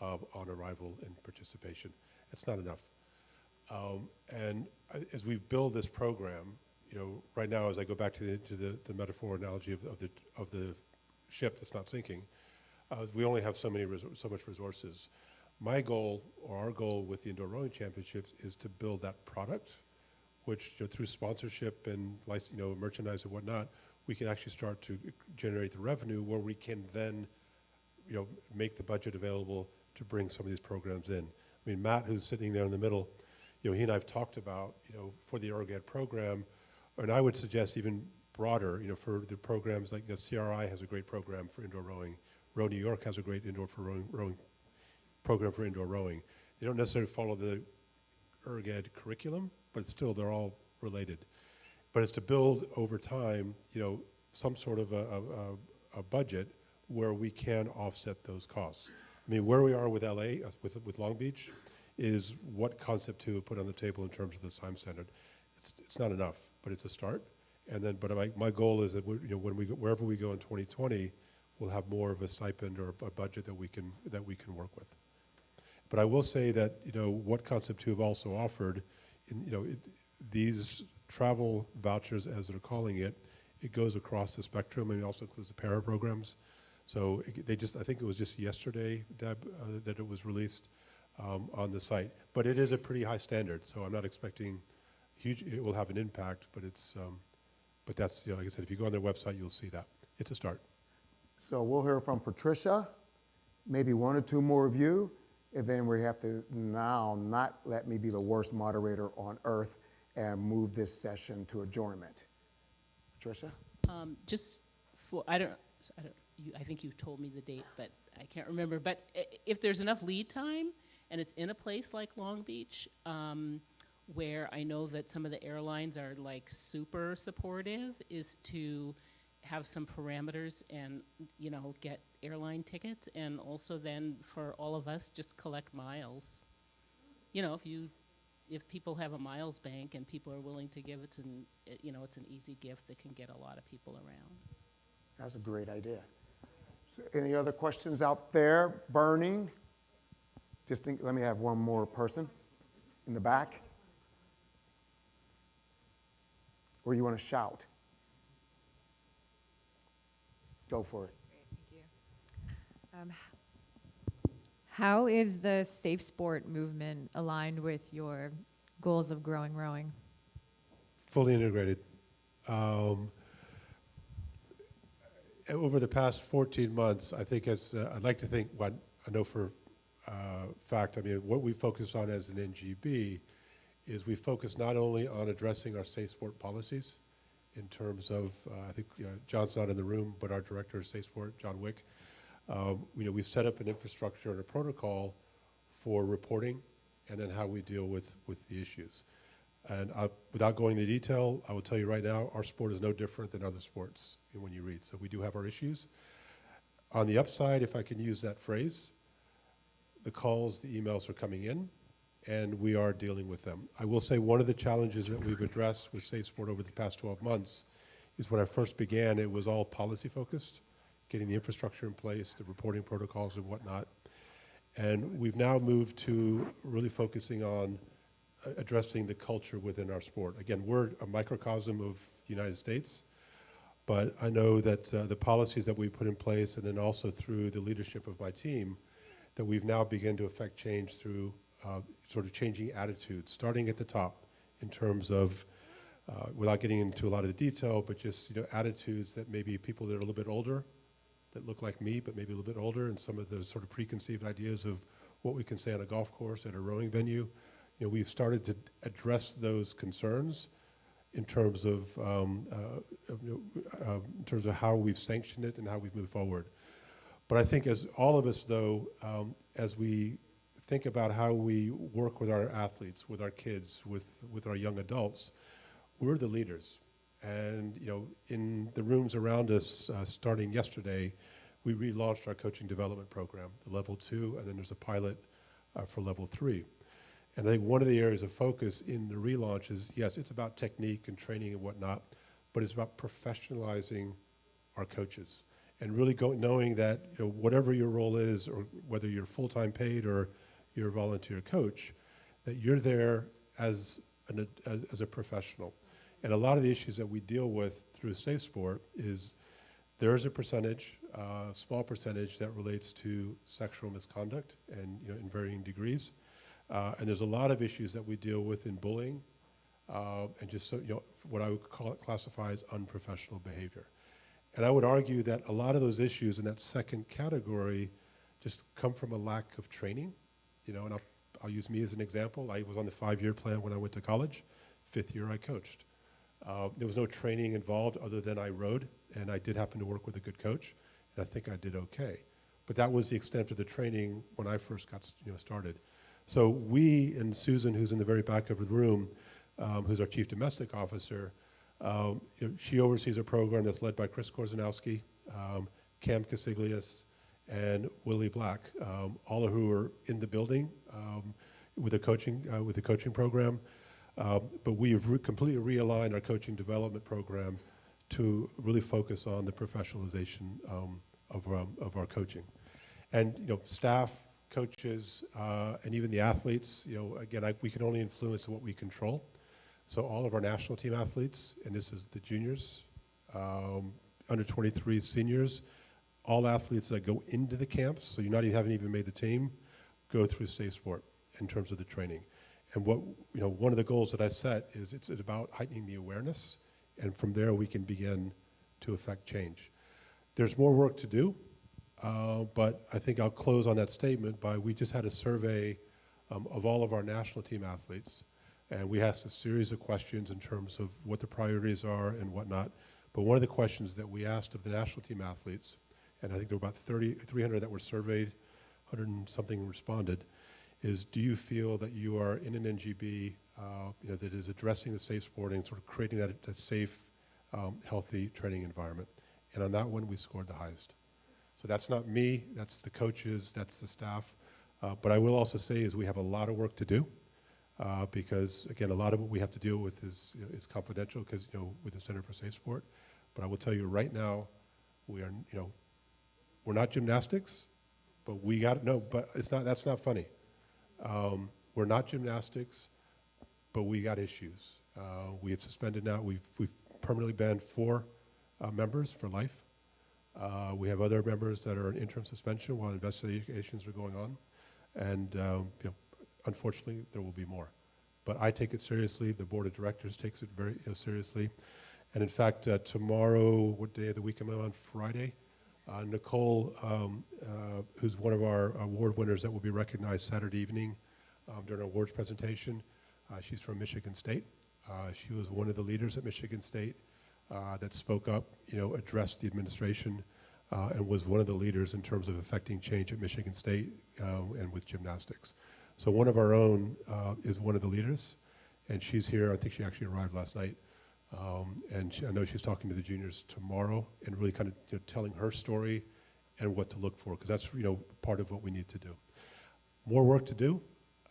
on arrival and participation. That's not enough. And as we build this program, right now, as I go back to the metaphor analogy of the ship that's not sinking, we only have so much resources. My goal, or our goal with the Indoor Rowing Championships, is to build that product, which through sponsorship and merchandise and whatnot, we can actually start to generate the revenue where we can then make the budget available to bring some of these programs in. I mean, Matt, who's sitting there in the middle, he and I have talked about, for the erg ed program, and I would suggest even broader, for the programs like CRI has a great program for indoor rowing. Row New York has a great rowing program for indoor rowing. They don't necessarily follow the erg ed curriculum, but still they're all related. But it's to build over time, some sort of a budget where we can offset those costs. I mean, where we are with LA, with Long Beach, is what Concept 2 put on the table in terms of the time standard. It's not enough, but it's a start. And then, but my goal is that wherever we go in 2020, we'll have more of a stipend or a budget that we can work with. But I will say that what Concept 2 have also offered, these travel vouchers, as they're calling it, it goes across the spectrum, and it also includes the para programs. So I think it was just yesterday, Deb, that it was released on the site. But it is a pretty high standard, so I'm not expecting it will have an impact, but but that's, like I said, if you go on their website, you'll see that. It's a start. So we'll hear from Patricia, maybe one or two more of you, and then we have to now not let me be the worst moderator on earth and move this session to adjournment. Patricia? Just for, I think you told me the date, but I can't remember. But if there's enough lead time and it's in a place like Long Beach, where I know that some of the airlines are like super supportive, is to have some parameters and, get airline tickets, and also then for all of us, just collect miles. If people have a miles bank and people are willing to give, it's an easy gift that can get a lot of people around. That's a great idea. So any other questions out there burning? Let me have one more person in the back. Or you want to shout? Go for it. Great, thank you. How is the safe sport movement aligned with your goals of growing rowing? Fully integrated. Over the past 14 months, I think I'd like to think, what I know for fact, what we focus on as an NGB is we focus not only on addressing our safe sport policies in terms of, I think John's not in the room, but our director of safe sport, John Wick, we've set up an infrastructure and a protocol for reporting and then how we deal with the issues. And without going into detail, I will tell you right now, our sport is no different than other sports when you read. So we do have our issues. On the upside, if I can use that phrase, the calls, the emails are coming in, and we are dealing with them. I will say one of the challenges that we've addressed with Safe Sport over the past 12 months is when I first began, it was all policy focused, getting the infrastructure in place, the reporting protocols and whatnot. And we've now moved to really focusing on addressing the culture within our sport. Again, we're a microcosm of the United States, but I know that the policies that we put in place, and then also through the leadership of my team, that we've now begun to affect change through sort of changing attitudes, starting at the top in terms of, without getting into a lot of the detail, but just attitudes that maybe people that are a little bit older, that look like me, but maybe a little bit older, and some of the sort of preconceived ideas of what we can say on a golf course, at a rowing venue. We've started to address those concerns in terms of how we've sanctioned it and how we've moved forward. But I think as all of us, though, as we think about how we work with our athletes, with our kids, with our young adults, we're the leaders. And in the rooms around us, starting yesterday, we relaunched our coaching development program, the level 2, and then there's a pilot for level 3. And I think one of the areas of focus in the relaunch is, yes, it's about technique and training and whatnot, but it's about professionalizing our coaches and really knowing that whatever your role is, or whether you're full-time paid or you're a volunteer coach, that you're there as a professional. And a lot of the issues that we deal with through Safe Sport is there is a percentage, small percentage, that relates to sexual misconduct, and in varying degrees. And there's a lot of issues that we deal with in bullying, and just what I would classify as unprofessional behavior. And I would argue that a lot of those issues in that second category just come from a lack of training. And I'll use me as an example. I was on the 5-year plan when I went to college. 5th year I coached. There was no training involved other than I rowed, and I did happen to work with a good coach, and I think I did okay. But that was the extent of the training when I first got started. So we, and Susan, who's in the very back of the room, who's our Chief Domestic Officer, she oversees a program that's led by Chris Korzanowski, Cam Casiglias, and Willie Black, all of who are in the building with the coaching program. But we have completely realigned our coaching development program to really focus on the professionalization of our coaching. And staff, coaches, and even the athletes, again, we can only influence what we control. So all of our national team athletes, and this is the juniors, under 23 seniors, all athletes that go into the camps, so you haven't even made the team, go through Safe Sport in terms of the training. And one of the goals that I set is it's about heightening the awareness, and from there we can begin to affect change. There's more work to do, but I think I'll close on that statement by we just had a survey of all of our national team athletes, and we asked a series of questions in terms of what the priorities are and whatnot. But one of the questions that we asked of the national team athletes, and I think there were about 300 that were surveyed, 100 and something responded, is do you feel that you are in an NGB that is addressing the safe sporting, sort of creating that safe, healthy training environment? And on that one, we scored the highest. So that's not me, that's the coaches, that's the staff. But I will also say is we have a lot of work to do because, again, a lot of what we have to deal with is confidential because, with the Center for Safe Sport. But I will tell you right now, we are, we're not gymnastics, but that's not funny. We're not gymnastics, but we got issues. We have suspended now, we've permanently banned 4 members for life. We have other members that are in interim suspension while investigations are going on. And, unfortunately, there will be more. But I take it seriously. The board of directors takes it very seriously. And in fact, tomorrow, what day of the week am I on? Friday? Nicole, who's one of our award winners that will be recognized Saturday evening during our awards presentation, she's from Michigan State. She was one of the leaders at Michigan State that spoke up, addressed the administration, and was one of the leaders in terms of affecting change at Michigan State and with gymnastics. So one of our own is one of the leaders, and she's here. I think she actually arrived last night. And I know she's talking to the juniors tomorrow and really kind of telling her story and what to look for, because that's part of what we need to do. More work to do,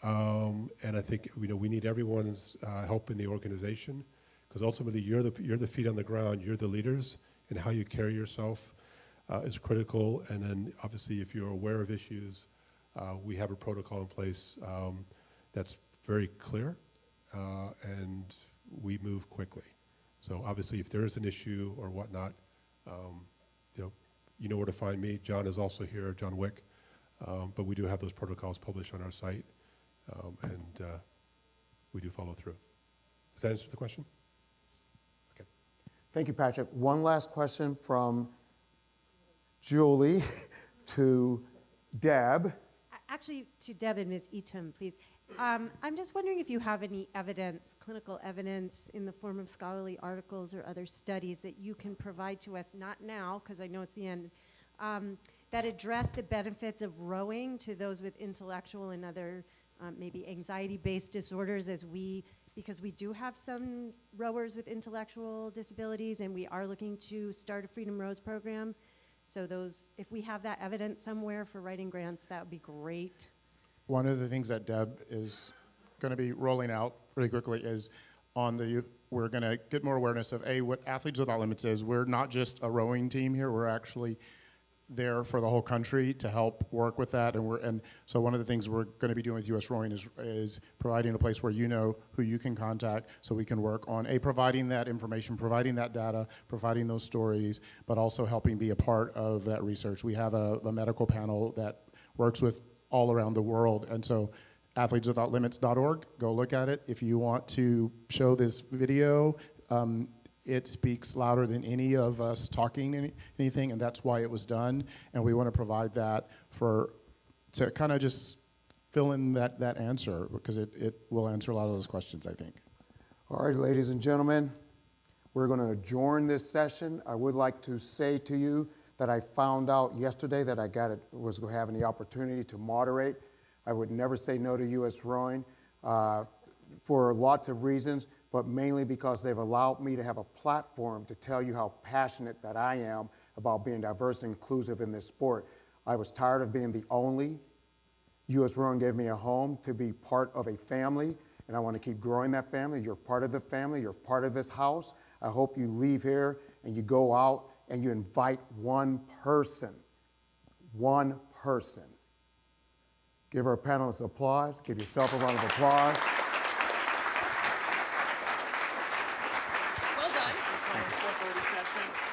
and I think we need everyone's help in the organization, because ultimately you're the feet on the ground, you're the leaders, and how you carry yourself is critical. And then obviously if you're aware of issues, we have a protocol in place that's very clear, and we move quickly. So obviously if there is an issue or whatnot, you know where to find me. John is also here, John Wick, but we do have those protocols published on our site, and we do follow through. Does that answer the question? Okay. Thank you, Patrick. One last question from Julie to Deb. Actually, to Deb and Ms. Eaton, please. I'm just wondering if you have any evidence, clinical evidence in the form of scholarly articles or other studies that you can provide to us, not now, because I know it's the end, that address the benefits of rowing to those with intellectual and other maybe anxiety-based disorders, because we do have some rowers with intellectual disabilities, and we are looking to start a Freedom Rows program. So if we have that evidence somewhere for writing grants, that would be great. One of the things that Deb is going to be rolling out really quickly is we're going to get more awareness of what Athletes Without Limits is. We're not just a rowing team here. We're actually there for the whole country to help work with that. And so one of the things we're going to be doing with U.S. Rowing is providing a place where who you can contact so we can work on providing that information, providing that data, providing those stories, but also helping be a part of that research. We have a medical panel that works with all around the world. And so athleteswithoutlimits.org, go look at it. If you want to show this video, it speaks louder than any of us talking anything, and that's why it was done. And we want to provide that to kind of just fill in that answer, because it will answer a lot of those questions, I think. All right, ladies and gentlemen, we're going to adjourn this session. I would like to say to you that I found out yesterday that was having the opportunity to moderate. I would never say no to U.S. Rowing for lots of reasons, but mainly because they've allowed me to have a platform to tell you how passionate that I am about being diverse and inclusive in this sport. I was tired of being the only. U.S. Rowing gave me a home to be part of a family, and I want to keep growing that family. You're part of the family. You're part of this house. I hope you leave here and you go out and you invite one person. One person. Give our panelists applause. Give yourself a round of applause. call the 4:30 session.